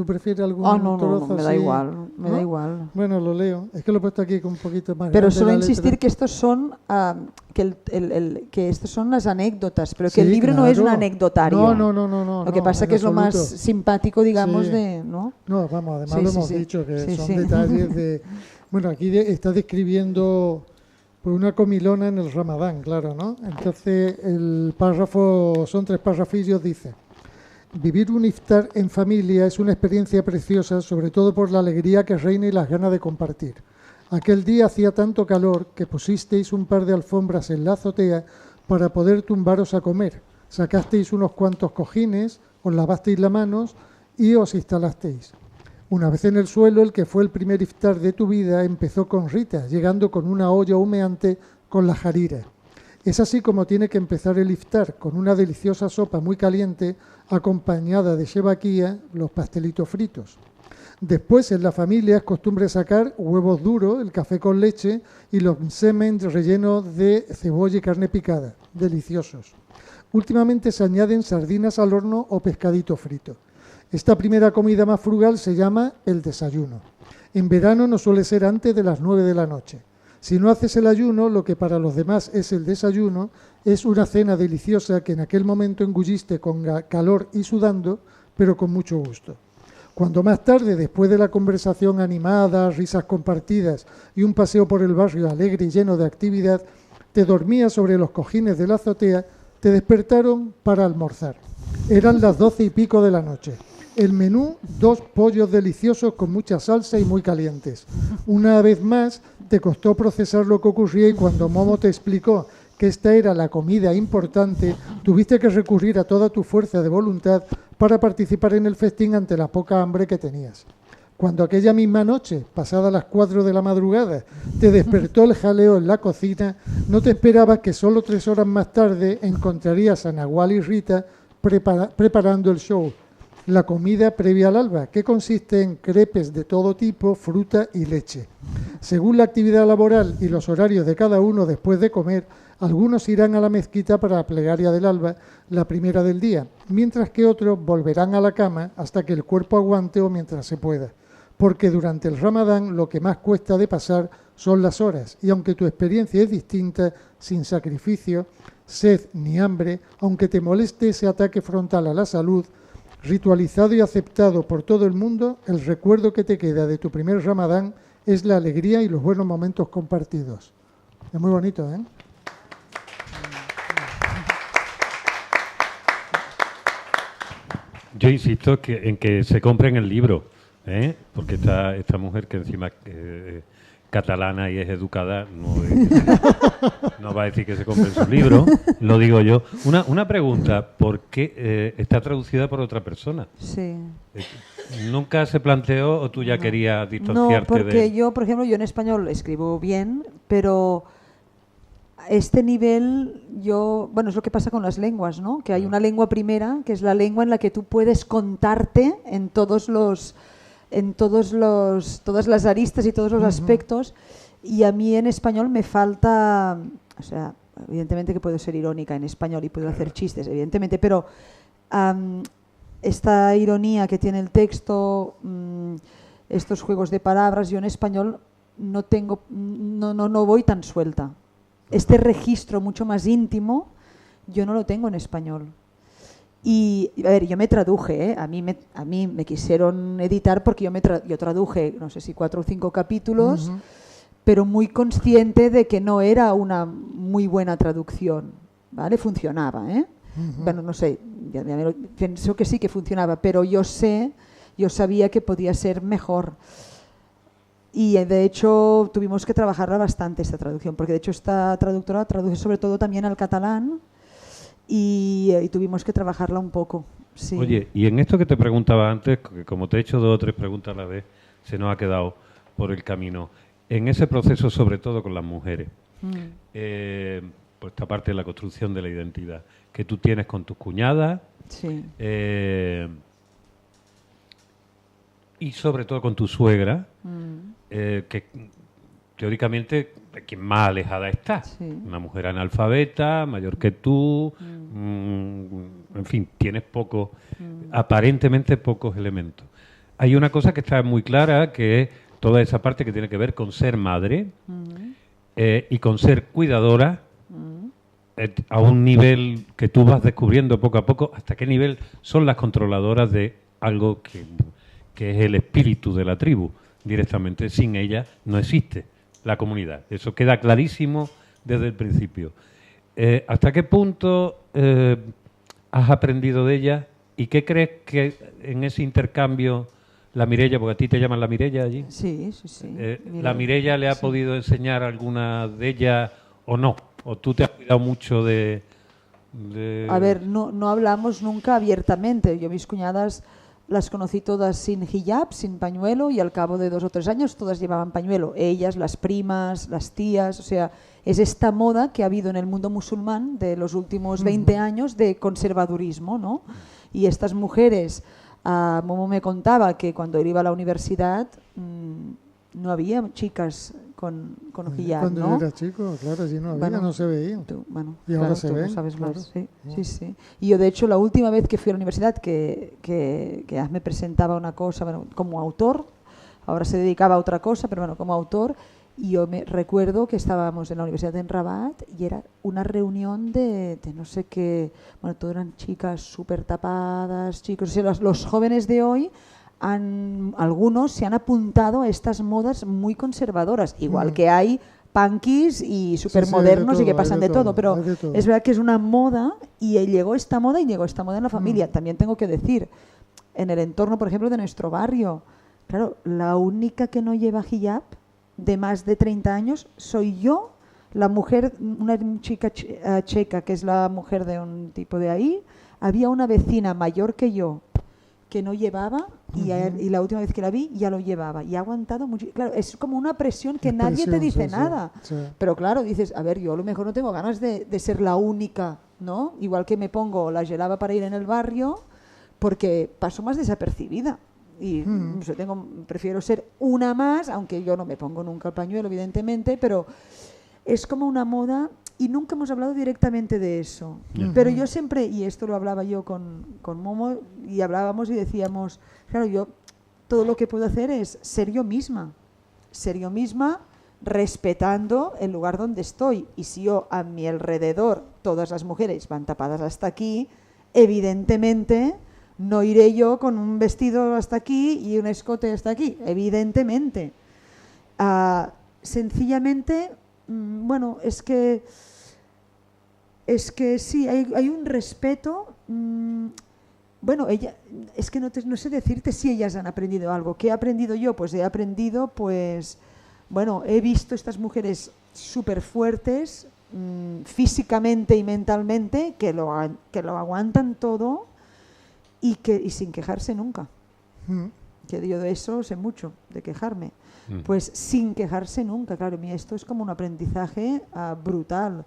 prefieres algún trozo. No, me da igual, da igual. Bueno, lo leo. Es que lo he puesto aquí con un poquito más pero grande solo la insistir letra. que estos son que estos son las anécdotas, pero que el libro no es un anecdotario. No. Lo que pasa es que es lo más simpático, digamos, No, vamos, además lo hemos dicho, que son detalles de... Bueno, aquí está describiendo... Pues una comilona en el Ramadán, claro, ¿no? Entonces el párrafo, son 3 párrafillos, dice: vivir un iftar en familia es una experiencia preciosa, sobre todo por la alegría que reina y las ganas de compartir. Aquel día hacía tanto calor que pusisteis un par de alfombras en la azotea para poder tumbaros a comer. Sacasteis unos cuantos cojines, os lavasteis las manos y os instalasteis. Una vez en el suelo, el que fue el primer iftar de tu vida empezó con Rita, llegando con una olla humeante con la jarira. Es así como tiene que empezar el iftar, con una deliciosa sopa muy caliente, acompañada de shebaquía, los pastelitos fritos. Después, en la familia es costumbre sacar huevos duros, el café con leche y los semen rellenos de cebolla y carne picada, deliciosos. Últimamente se añaden sardinas al horno o pescadito frito. Esta primera comida más frugal se llama el desayuno. En verano no suele ser antes de las 9 de la noche. Si no haces el ayuno, lo que para los demás es el desayuno, es una cena deliciosa que en aquel momento engulliste con calor y sudando, pero con mucho gusto. Cuando más tarde, después de la conversación animada, risas compartidas y un paseo por el barrio alegre y lleno de actividad, te dormías sobre los cojines de la azotea, te despertaron para almorzar. Eran las 12 y pico de la noche. El menú, 2 pollos deliciosos con mucha salsa y muy calientes. Una vez más, te costó procesar lo que ocurría y cuando Momo te explicó que esta era la comida importante, tuviste que recurrir a toda tu fuerza de voluntad para participar en el festín ante la poca hambre que tenías. Cuando aquella misma noche, pasadas las 4 de la madrugada, te despertó el jaleo en la cocina, no te esperabas que solo 3 horas más tarde encontrarías a Nahual y Rita preparando el show. La comida previa al alba, que consiste en crepes de todo tipo, fruta y leche. Según la actividad laboral y los horarios de cada uno después de comer, Algunos irán a la mezquita para la plegaria del alba, la primera del día, mientras que otros volverán a la cama hasta que el cuerpo aguante o mientras se pueda. Porque durante el Ramadán lo que más cuesta de pasar son las horas, y aunque tu experiencia es distinta, sin sacrificio, sed ni hambre, aunque te moleste ese ataque frontal a la salud, ritualizado y aceptado por todo el mundo, el recuerdo que te queda de tu primer Ramadán es la alegría y los buenos momentos compartidos. Es muy bonito, ¿eh? Yo insisto en que se compren el libro, ¿eh? Porque esta mujer que encima es catalana y es educada no va a decir que se compren su libro, lo digo yo. Una pregunta, ¿por qué está traducida por otra persona? Sí. ¿Nunca se planteó o tú ya querías distanciarte No, porque de...? yo, por ejemplo, yo en español escribo bien, pero a este nivel bueno, es lo que pasa con las lenguas, ¿no? Que hay una lengua primera, que es la lengua en la que tú puedes contarte en todas las aristas y todos los aspectos, y a mí en español me falta, o sea, evidentemente que puedo ser irónica en español y puedo hacer chistes, evidentemente, pero esta ironía que tiene el texto, estos juegos de palabras, yo en español no voy tan suelta. Este registro mucho más íntimo yo no lo tengo en español. Y, a ver, yo me traduje, ¿eh? A mí me quisieron editar porque yo traduje, no sé si 4 o 5 capítulos, pero muy consciente de que no era una muy buena traducción, ¿vale? Funcionaba, ¿eh? Bueno, no sé, pienso que sí que funcionaba, pero yo sabía que podía ser mejor. Y de hecho tuvimos que trabajarla bastante esta traducción, porque de hecho esta traductora traduce sobre todo también al catalán y tuvimos que trabajarla un poco. Sí. Oye, y en esto que te preguntaba antes, que como te he hecho 2 o 3 preguntas a la vez, se nos ha quedado por el camino. En ese proceso, sobre todo con las mujeres, pues esta parte de la construcción de la identidad que tú tienes con tus cuñadas, sí. Y sobre todo con tu suegra, que teóricamente de quien más alejada está. Sí. Una mujer analfabeta, mayor que tú, en fin, tienes aparentemente pocos elementos. Hay una cosa que está muy clara, que es toda esa parte que tiene que ver con ser madre y con ser cuidadora a un nivel que tú vas descubriendo poco a poco, hasta qué nivel son las controladoras de algo que es el espíritu de la tribu. Directamente, sin ella no existe la comunidad. Eso queda clarísimo desde el principio. ¿Hasta qué punto has aprendido de ella y qué crees que en ese intercambio la Mireia, porque a ti te llaman la Mireia allí? Sí. ¿La Mireia le ha podido enseñar alguna de ellas o no? ¿O tú te has cuidado mucho de...? A ver, no hablamos nunca abiertamente. Yo mis cuñadas las conocí todas sin hijab, sin pañuelo, y al cabo de 2 o 3 años todas llevaban pañuelo. Ellas, las primas, las tías, o sea, es esta moda que ha habido en el mundo musulmán de los últimos 20 años de conservadurismo, ¿no? Y estas mujeres, Momo me contaba que cuando él iba a la universidad no había chicas con hijab, cuando ¿no? yo era chico, claro, si no había, Bueno, no se veía. Y ahora claro, se tú ven, sabes claro. más, sí. Y yo, de hecho, la última vez que fui a la universidad, que me presentaba una cosa, bueno, como autor, ahora se dedicaba a otra cosa, pero bueno, como autor, y yo me recuerdo que estábamos en la universidad en Rabat y era una reunión de no sé qué, bueno, todas eran chicas súper tapadas, chicos, o sea, los jóvenes de hoy algunos se han apuntado a estas modas muy conservadoras, igual que hay punkis y supermodernos y que pasan de todo, pero es verdad que es una moda y llegó esta moda en la familia. También tengo que decir, en el entorno, por ejemplo, de nuestro barrio, claro, la única que no lleva hijab de más de 30 años soy yo, la mujer, una chica checa, que es la mujer de un tipo de ahí. Había una vecina mayor que yo que no llevaba y la última vez que la vi ya lo llevaba y ha aguantado mucho. Claro, es como una presión que nadie te dice nada. Sí. Pero claro, dices, a ver, yo a lo mejor no tengo ganas de ser la única, ¿no? Igual que me pongo la gelaba para ir en el barrio porque paso más desapercibida. Y no sé, prefiero ser una más, aunque yo no me pongo nunca el pañuelo, evidentemente, pero es como una moda y nunca hemos hablado directamente de eso. Pero yo siempre, y esto lo hablaba yo con Momo, y hablábamos y decíamos, claro, yo todo lo que puedo hacer es ser yo misma respetando el lugar donde estoy. Y si yo a mi alrededor todas las mujeres van tapadas hasta aquí, evidentemente no iré yo con un vestido hasta aquí y un escote hasta aquí, evidentemente. Sencillamente, bueno, es que sí, hay un respeto. Bueno, es que no sé decirte si ellas han aprendido algo. ¿Qué he aprendido yo? Pues he aprendido, bueno, he visto estas mujeres súper fuertes, físicamente y mentalmente, que lo aguantan todo y sin quejarse nunca. Que yo de eso sé mucho, de quejarme. Pues sin quejarse nunca. Claro, mira, esto es como un aprendizaje brutal.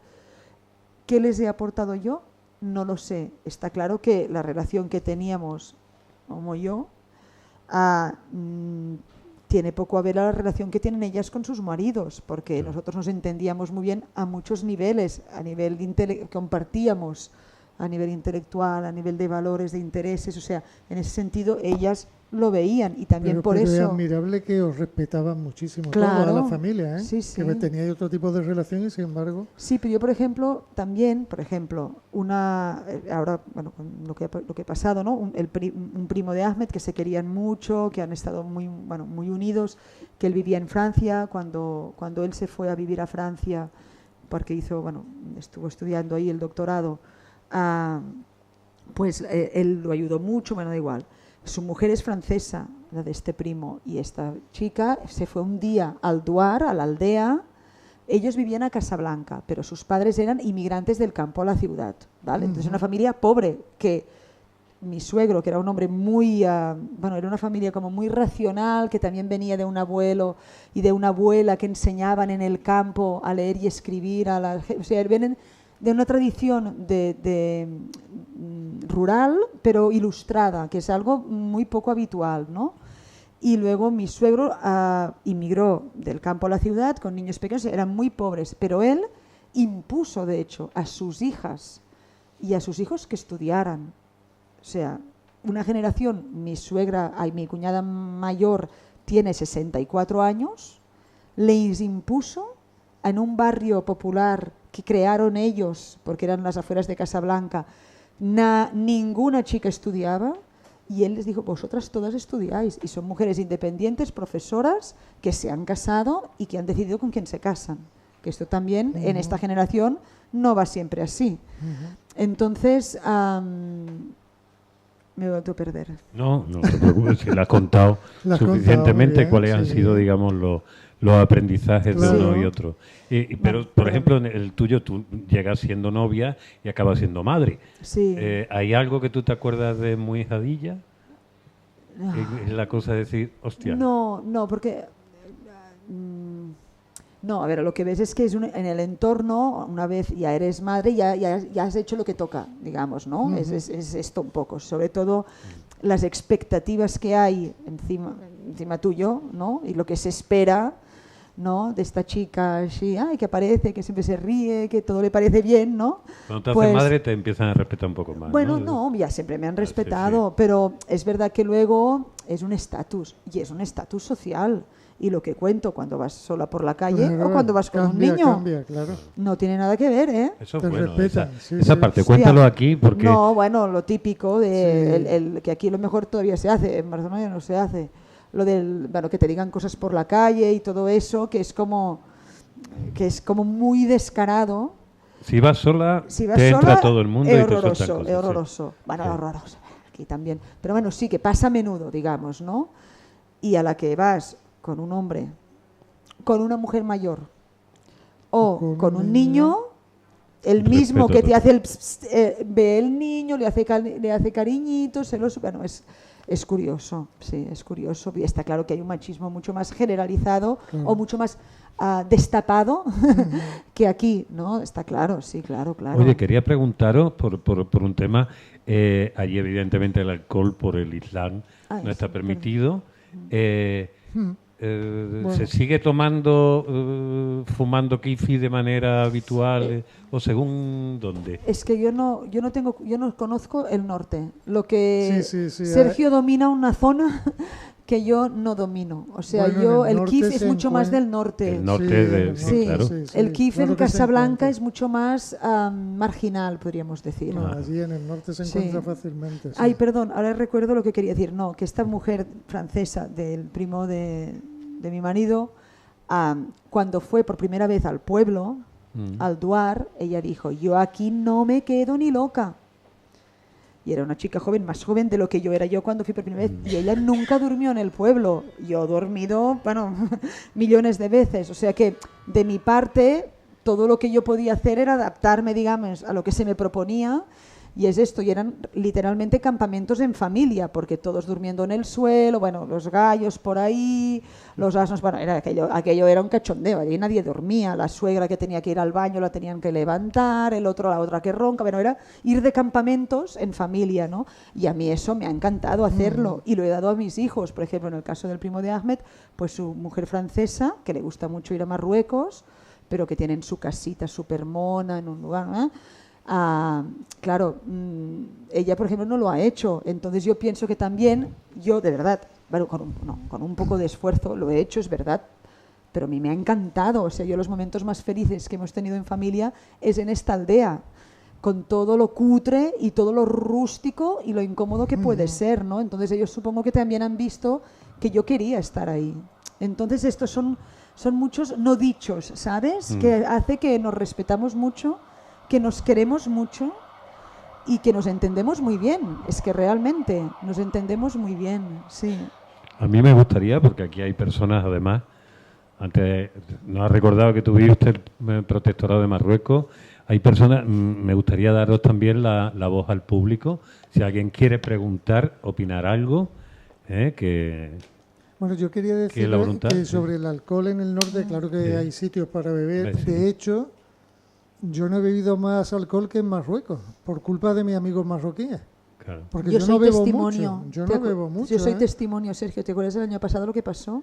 ¿Qué les he aportado yo? No lo sé. Está claro que la relación que teníamos, como yo, tiene poco a ver a la relación que tienen ellas con sus maridos, porque nosotros nos entendíamos muy bien a muchos niveles, a nivel compartíamos a nivel intelectual, a nivel de valores, de intereses, o sea, en ese sentido ellas lo veían y también por eso... Es admirable que os respetaban muchísimo, claro, toda la familia, ¿eh? Sí, sí. Que teníais otro tipo de relación y sin embargo... Sí, pero yo, por ejemplo, ahora, bueno, con lo que ha pasado, ¿no? Un primo de Ahmed que se querían mucho, que han estado muy unidos, que él vivía en Francia, cuando él se fue a vivir a Francia, porque estuvo estudiando ahí el doctorado, pues él lo ayudó mucho, bueno, da igual. Su mujer es francesa, la de este primo, y esta chica se fue un día al Duar, a la aldea. Ellos vivían a Casablanca, pero sus padres eran inmigrantes del campo a la ciudad, ¿vale? Entonces una familia pobre, que mi suegro, que era un hombre muy, era una familia como muy racional, que también venía de un abuelo y de una abuela que enseñaban en el campo a leer y escribir, o sea, vienen de una tradición rural, pero ilustrada, que es algo muy poco habitual, ¿no? Y luego mi suegro inmigró del campo a la ciudad con niños pequeños, eran muy pobres, pero él impuso, de hecho, a sus hijas y a sus hijos que estudiaran. O sea, una generación, mi cuñada mayor tiene 64 años, les impuso en un barrio popular que crearon ellos, porque eran las afueras de Casablanca, ninguna chica estudiaba, y él les dijo, vosotras todas estudiáis, y son mujeres independientes, profesoras, que se han casado y que han decidido con quién se casan, que esto también en esta generación no va siempre así. Entonces, me he vuelto a perder. No te preocupes, si la has contado suficientemente cuáles han sido, digamos, los aprendizajes de uno y otro. Pero, por ejemplo, en el tuyo, tú llegas siendo novia y acabas siendo madre. Sí. ¿Hay algo que tú te acuerdas de muy hijadilla? Es la cosa de decir, hostia. No, porque... no, a ver, lo que ves es que en el entorno, una vez ya eres madre, ya has hecho lo que toca, digamos, ¿no? Es esto un poco. Sobre todo las expectativas que hay encima tuyo, ¿no? Y lo que se espera, ¿no? De esta chica así, que aparece, que siempre se ríe, que todo le parece bien, ¿no? Cuando te haces madre te empiezan a respetar un poco más. Bueno, no, ya siempre me han respetado, pero es verdad que luego es un estatus, y es un estatus social. Y lo que cuento cuando vas sola por la calle o cuando vas con un niño claro. No tiene nada que ver, ¿eh? Eso es bueno, esa parte, cuéntalo aquí porque... No, bueno, lo típico de que aquí a lo mejor todavía se hace, en Barcelona ya no se hace. Lo del, que te digan cosas por la calle y todo eso, que es como muy descarado. Si vas sola, te entra todo el mundo y te sueltan cosas. Es horroroso. Bueno, horroroso. Aquí también. Pero bueno, sí, que pasa a menudo, digamos, ¿no? Y a la que vas con un hombre, con una mujer mayor o con un niño, el mismo que te hace ve el niño, le hace cariñitos, bueno, es curioso, sí, es curioso. Y está claro que hay un machismo mucho más generalizado o mucho más destapado que aquí, ¿no? Está claro, sí, claro. Oye, quería preguntaros por un tema, allí evidentemente el alcohol por el Islam no está permitido. ¿Se sigue tomando, fumando kifi de manera habitual o según dónde? Es que yo no conozco el norte. Lo que Sí, Sergio domina una zona que yo no domino. O sea, Bueno, el norte kif es se mucho más encuentra- del norte. El norte Sí, sí, claro. El kif claro en que se Casablanca encuentra. es mucho más marginal, podríamos decir. No, allí en el norte se Sí. encuentra fácilmente. sí. Ay, perdón, ahora recuerdo lo que quería decir. No, que esta mujer francesa del primo de mi marido, cuando fue por primera vez al pueblo, al Duar, ella dijo, yo aquí no me quedo ni loca. Y era una chica joven, más joven de lo que yo era yo cuando fui por primera vez. Y ella nunca durmió en el pueblo. Yo he dormido, bueno, millones de veces. O sea que, de mi parte, todo lo que yo podía hacer era adaptarme, digamos, a lo que se me proponía. Y es esto, y eran literalmente campamentos en familia, porque todos durmiendo en el suelo, bueno, los gallos por ahí, los asnos, bueno, aquello era un cachondeo, allí nadie dormía, la suegra que tenía que ir al baño la tenían que levantar, la otra que ronca, bueno, era ir de campamentos en familia, ¿no? Y a mí eso me ha encantado hacerlo, y lo he dado a mis hijos, por ejemplo, en el caso del primo de Ahmed, pues su mujer francesa, que le gusta mucho ir a Marruecos, pero que tienen su casita súper mona en un lugar, ¿eh? Claro, ella por ejemplo no lo ha hecho, entonces yo pienso que también yo de verdad, bueno, con un poco de esfuerzo lo he hecho, es verdad, pero a mí me ha encantado, o sea, yo los momentos más felices que hemos tenido en familia es en esta aldea, con todo lo cutre y todo lo rústico y lo incómodo que puede ser, ¿no? Entonces ellos supongo que también han visto que yo quería estar ahí. Entonces estos son muchos no dichos, ¿sabes? Que hace que nos respetamos mucho, que nos queremos mucho y que nos entendemos muy bien. Es que realmente nos entendemos muy bien, sí. A mí me gustaría, porque aquí hay personas, además, antes nos has recordado que tú viviste el protectorado de Marruecos, hay personas, me gustaría daros también la voz al público, si alguien quiere preguntar, opinar algo, que... Bueno, yo quería decir la voluntad, que sí. sobre el alcohol en el norte, claro que Sí. hay sitios para beber. Sí. De hecho, yo no he bebido más alcohol que en Marruecos, por culpa de mis amigos marroquíes. Claro. Porque Yo yo soy no bebo testimonio. mucho. Yo no bebo mucho. Yo soy ¿eh? testimonio, Sergio. ¿Te acuerdas del año pasado lo que pasó?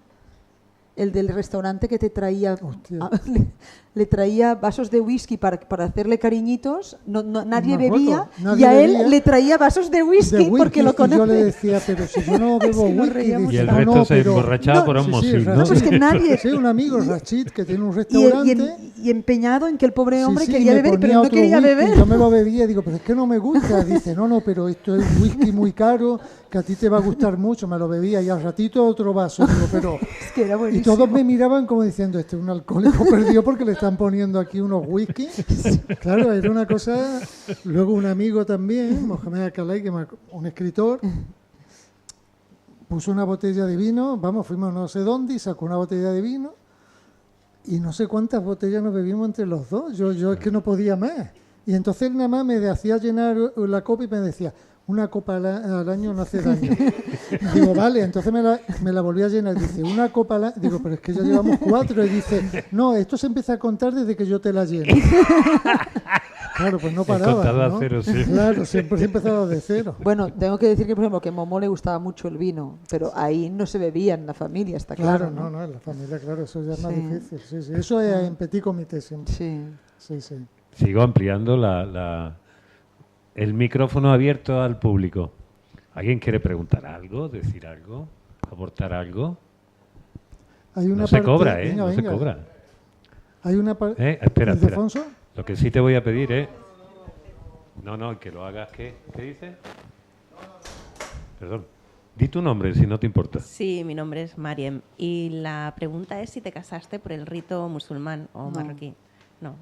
El del restaurante que te traía, Hostia. le traía vasos de whisky para hacerle cariñitos, nadie Marruecos, bebía, nadie y a bebía. él le traía vasos de whisky, De whisky, porque lo y conoce. yo le decía, pero si yo no bebo Sí, nos whisky, reíamos Y dice, el no, resto no, se pero... emborrachaba No, por Sí, osmosis, sí, ¿no? No, pues que nadie- Sí, un amigo, Rachid, que tiene un Y, restaurante... y empeñado en que el pobre hombre Sí, quería me beber, ponía pero no otro quería whisky, beber. Yo me lo bebía y digo, pero es que no me gusta. Dice, no, pero esto es whisky muy caro, que a ti te va a gustar mucho. Me lo bebía y al ratito otro vaso. Digo, pero... Es que era Y buenísimo. todos me miraban como diciendo, este es un alcohólico perdido porque le están poniendo aquí unos whisky. Claro, era una cosa... Luego un amigo también, Mohamed Akalay, un escritor, puso una botella de vino, fuimos no sé dónde y sacó una botella de vino y no sé cuántas botellas nos bebimos entre los dos. Yo es que no podía más. Y entonces él nada más me hacía llenar la copa y me decía, una copa al año no hace daño. Digo, vale, entonces me la volví a llenar. Dice, una copa al año. Digo, pero es que ya llevamos 4. Y dice, no, esto se empieza a contar desde que yo te la lleno. Claro, pues no paraba. contado a ¿no? cero, sí. Claro, siempre he empezado de cero. Bueno, tengo que decir que, por ejemplo, que a Momo le gustaba mucho el vino, pero ahí no se bebía en la familia, está claro. Claro, no, en la familia, claro, eso ya es más Sí. difícil. Sí, sí. Eso es en petit comité siempre. Sí. Sí, sí. Sigo ampliando el micrófono abierto al público. ¿Alguien quiere preguntar algo, decir algo, aportar algo? Hay una No se parte- cobra, venga, no se venga. cobra. Hay una parte... Espera. ¿Ildefonso? Lo que sí te voy a pedir es... No, que lo hagas. ¿Qué dices? Perdón. Di tu nombre, si no te importa. Sí, mi nombre es Mariem. Y la pregunta es si te casaste por el rito musulmán o No. marroquí. No.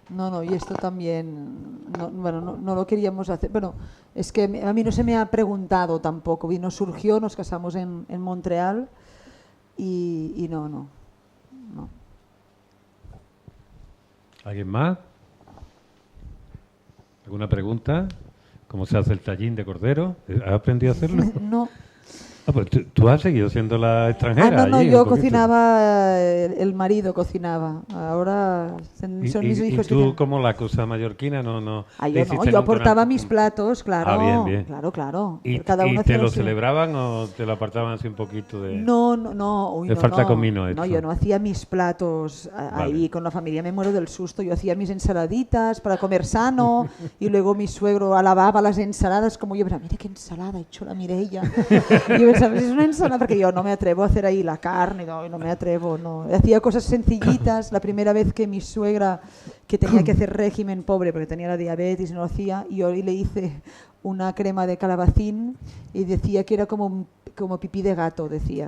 No, y esto también, no lo queríamos hacer. Bueno, es que a mí no se me ha preguntado tampoco. Vino, surgió, nos casamos en Montreal y no. ¿Alguien más? ¿Alguna pregunta? ¿Cómo se hace el tallín de cordero? ¿Has aprendido a hacerlo? No. Ah, pues tú has seguido siendo la extranjera. No, allí, yo un poquito. cocinaba, el marido cocinaba. Ahora son mis hijos ¿Y que tú, tienen- como la cosa mallorquina, no Yo le no, hiciste yo nunca aportaba una- mis platos, claro. Ah, bien, bien. Claro. ¿Y, Pero cada y uno te hacía lo suyo. celebraban o te lo apartaban así un poquito de...? No, uy, Le no, falta no. comino No, esto. yo no hacía mis platos ahí Vale. con la familia, me muero del susto. Yo hacía mis ensaladitas para comer sano y luego mi suegro alababa las ensaladas como yo, mira qué ensalada ha hecho la Mireia. Y yo pensaba, es una ensalada, porque yo no me atrevo a hacer ahí la carne, no me atrevo, no. Hacía cosas sencillitas. La primera vez que mi suegra, que tenía que hacer régimen, pobre, porque tenía la diabetes y no lo hacía, y yo le hice una crema de calabacín y decía que era como pipí de gato, decía.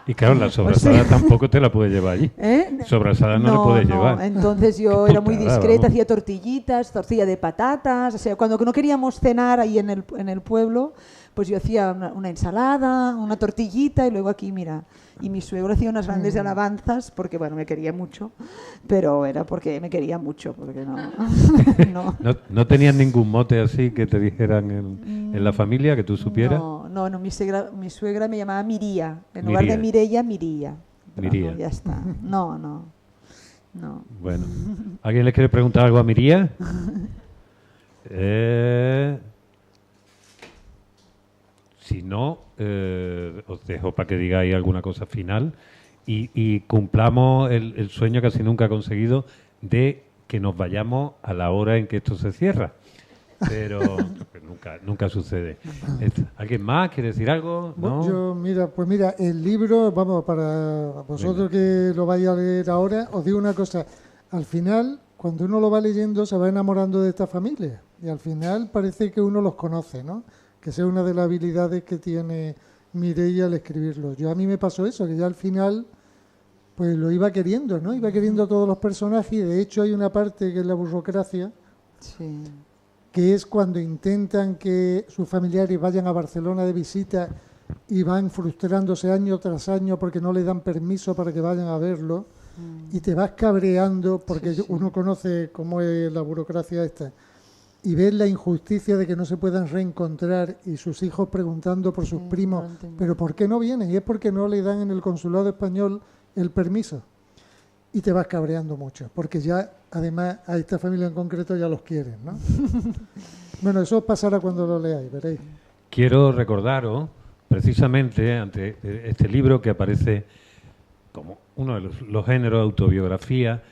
Y claro, la sobrasada tampoco te la puedes llevar allí. ¿Eh? Sobrasada no la puedes llevar. Entonces yo Qué era muy putada, discreta, vamos. hacía tortillitas, tortilla de patatas, o sea, cuando no queríamos cenar ahí en el pueblo, pues yo hacía una ensalada, una tortillita y luego aquí, mira, y mi suegro hacía unas grandes alabanzas porque, bueno, me quería mucho, pero era porque me quería mucho, porque no. no. ¿No tenías ningún mote así que te dijeran en la familia que tú supieras? No, mi suegra me llamaba Miría, en lugar de Mireia, Miría. Pero Miría. no, ya está. No. Bueno, ¿alguien le quiere preguntar algo a Miría? Si no, os dejo para que digáis alguna cosa final y cumplamos el sueño casi nunca conseguido de que nos vayamos a la hora en que esto se cierra. Pero nunca sucede. ¿Alguien más quiere decir algo? ¿No? Pues mira, el libro, vamos, para vosotros que lo vais a leer ahora, os digo una cosa. Al final, cuando uno lo va leyendo, se va enamorando de esta familia. Y al final parece que uno los conoce, ¿no? Que sea una de las habilidades que tiene Mireia al escribirlo. A mí me pasó eso, que ya al final pues lo iba queriendo, ¿no? Iba queriendo a todos los personajes y de hecho hay una parte que es la burocracia, Sí. que es cuando intentan que sus familiares vayan a Barcelona de visita y van frustrándose año tras año porque no le dan permiso para que vayan a verlo y te vas cabreando porque Sí. uno conoce cómo es la burocracia esta y ves la injusticia de que no se puedan reencontrar y sus hijos preguntando por sus primos, no entiendo. pero ¿por qué no vienen? Y es porque no le dan en el consulado español el permiso. Y te vas cabreando mucho, porque ya, además, a esta familia en concreto ya los quieren, ¿no? Bueno, eso os pasará cuando lo leáis, veréis. Quiero recordaros, precisamente, ante este libro que aparece como uno de los géneros de autobiografía,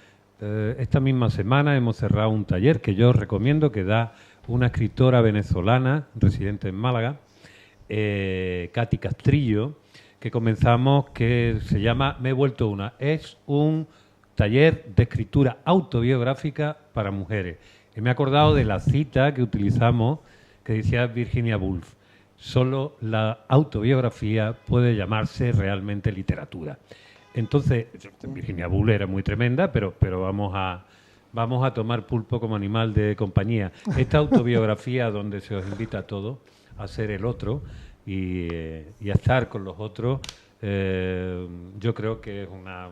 esta misma semana hemos cerrado un taller que yo os recomiendo, que da una escritora venezolana, residente en Málaga, Katy Castrillo, que comenzamos, que se llama Me he vuelto una. Es un taller de escritura autobiográfica para mujeres. Y me he acordado de la cita que utilizamos, que decía Virginia Woolf: solo la autobiografía puede llamarse realmente literatura. Entonces, Virginia Woolf era muy tremenda, pero vamos a tomar pulpo como animal de compañía. Esta autobiografía donde se os invita a todos a ser el otro y a estar con los otros, yo creo que es una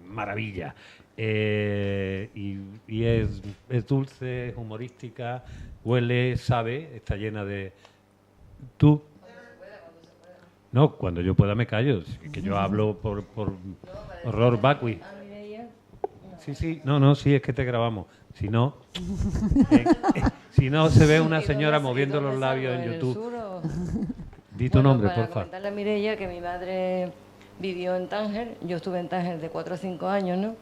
maravilla. Y es dulce, es humorística, huele, sabe, está llena de... ¿Tú? No, cuando yo pueda me callo, que yo hablo por horror vacui. Sí, sí, es que te grabamos. Si no, se ve una señora moviendo los labios en YouTube. Di tu nombre, para por favor. comentarle a Mireia que mi madre vivió en Tánger, yo estuve en Tánger de 4 a 5 años, ¿no?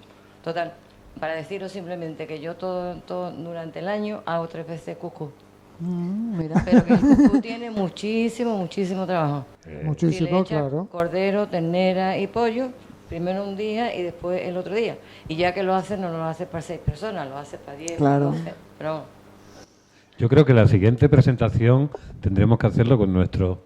Total, para deciros simplemente que yo todo durante el año hago 3 veces cucú. Mira. Pero que el cucú tiene muchísimo trabajo. Muchísimo, Si le echas claro. cordero, ternera y pollo, primero un día y después el otro día. Y ya que lo haces, no lo haces para 6 personas, lo haces para 10, Claro. 12. Pero vamos. Yo creo que la siguiente presentación tendremos que hacerlo con nuestros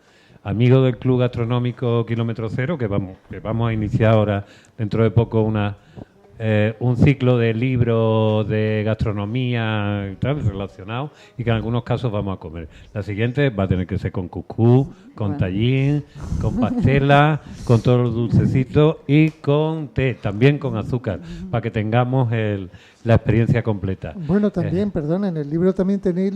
amigos del Club Gastronómico Kilómetro Cero, que vamos a iniciar ahora, dentro de poco, un ciclo de libros de gastronomía y tal, relacionados, y que en algunos casos vamos a comer. La siguiente va a tener que ser con cucú, con tallín, con pastela, con todos los dulcecitos y con té, también con azúcar, para que tengamos la experiencia completa. Bueno, también, perdón, en el libro también tenéis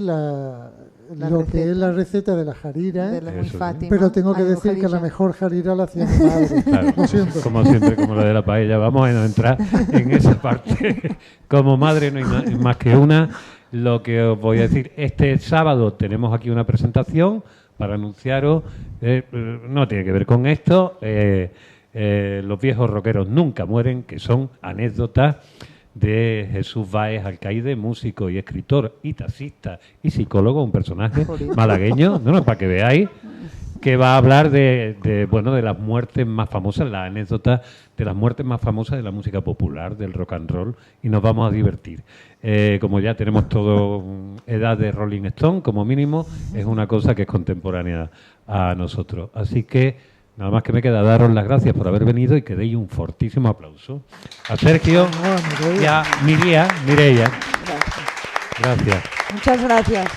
lo que es la receta de la jarira, de la muy Eso, Fátima. pero tengo que Ay, decir que la Khadija. mejor jarira la hacía mi madre. Claro, Lo siento. como siempre, como lo de la paella. Vamos a no entrar en esa parte. Como madre no hay más que una. Lo que os voy a decir, este sábado tenemos aquí una presentación para anunciaros, no tiene que ver con esto, los viejos rockeros nunca mueren, que son anécdotas de Jesús Báez Alcaide, músico y escritor y taxista y psicólogo, un personaje malagueño, no, para que veáis, que va a hablar de las muertes más famosas, las anécdotas de las muertes más famosas de la música popular, del rock and roll, y nos vamos a divertir. Como ya tenemos todo edad de Rolling Stone, como mínimo, es una cosa que es contemporánea a nosotros. Así que nada más que me queda daros las gracias por haber venido y que deis un fortísimo aplauso a Sergio y a Mireia. Gracias. Muchas gracias.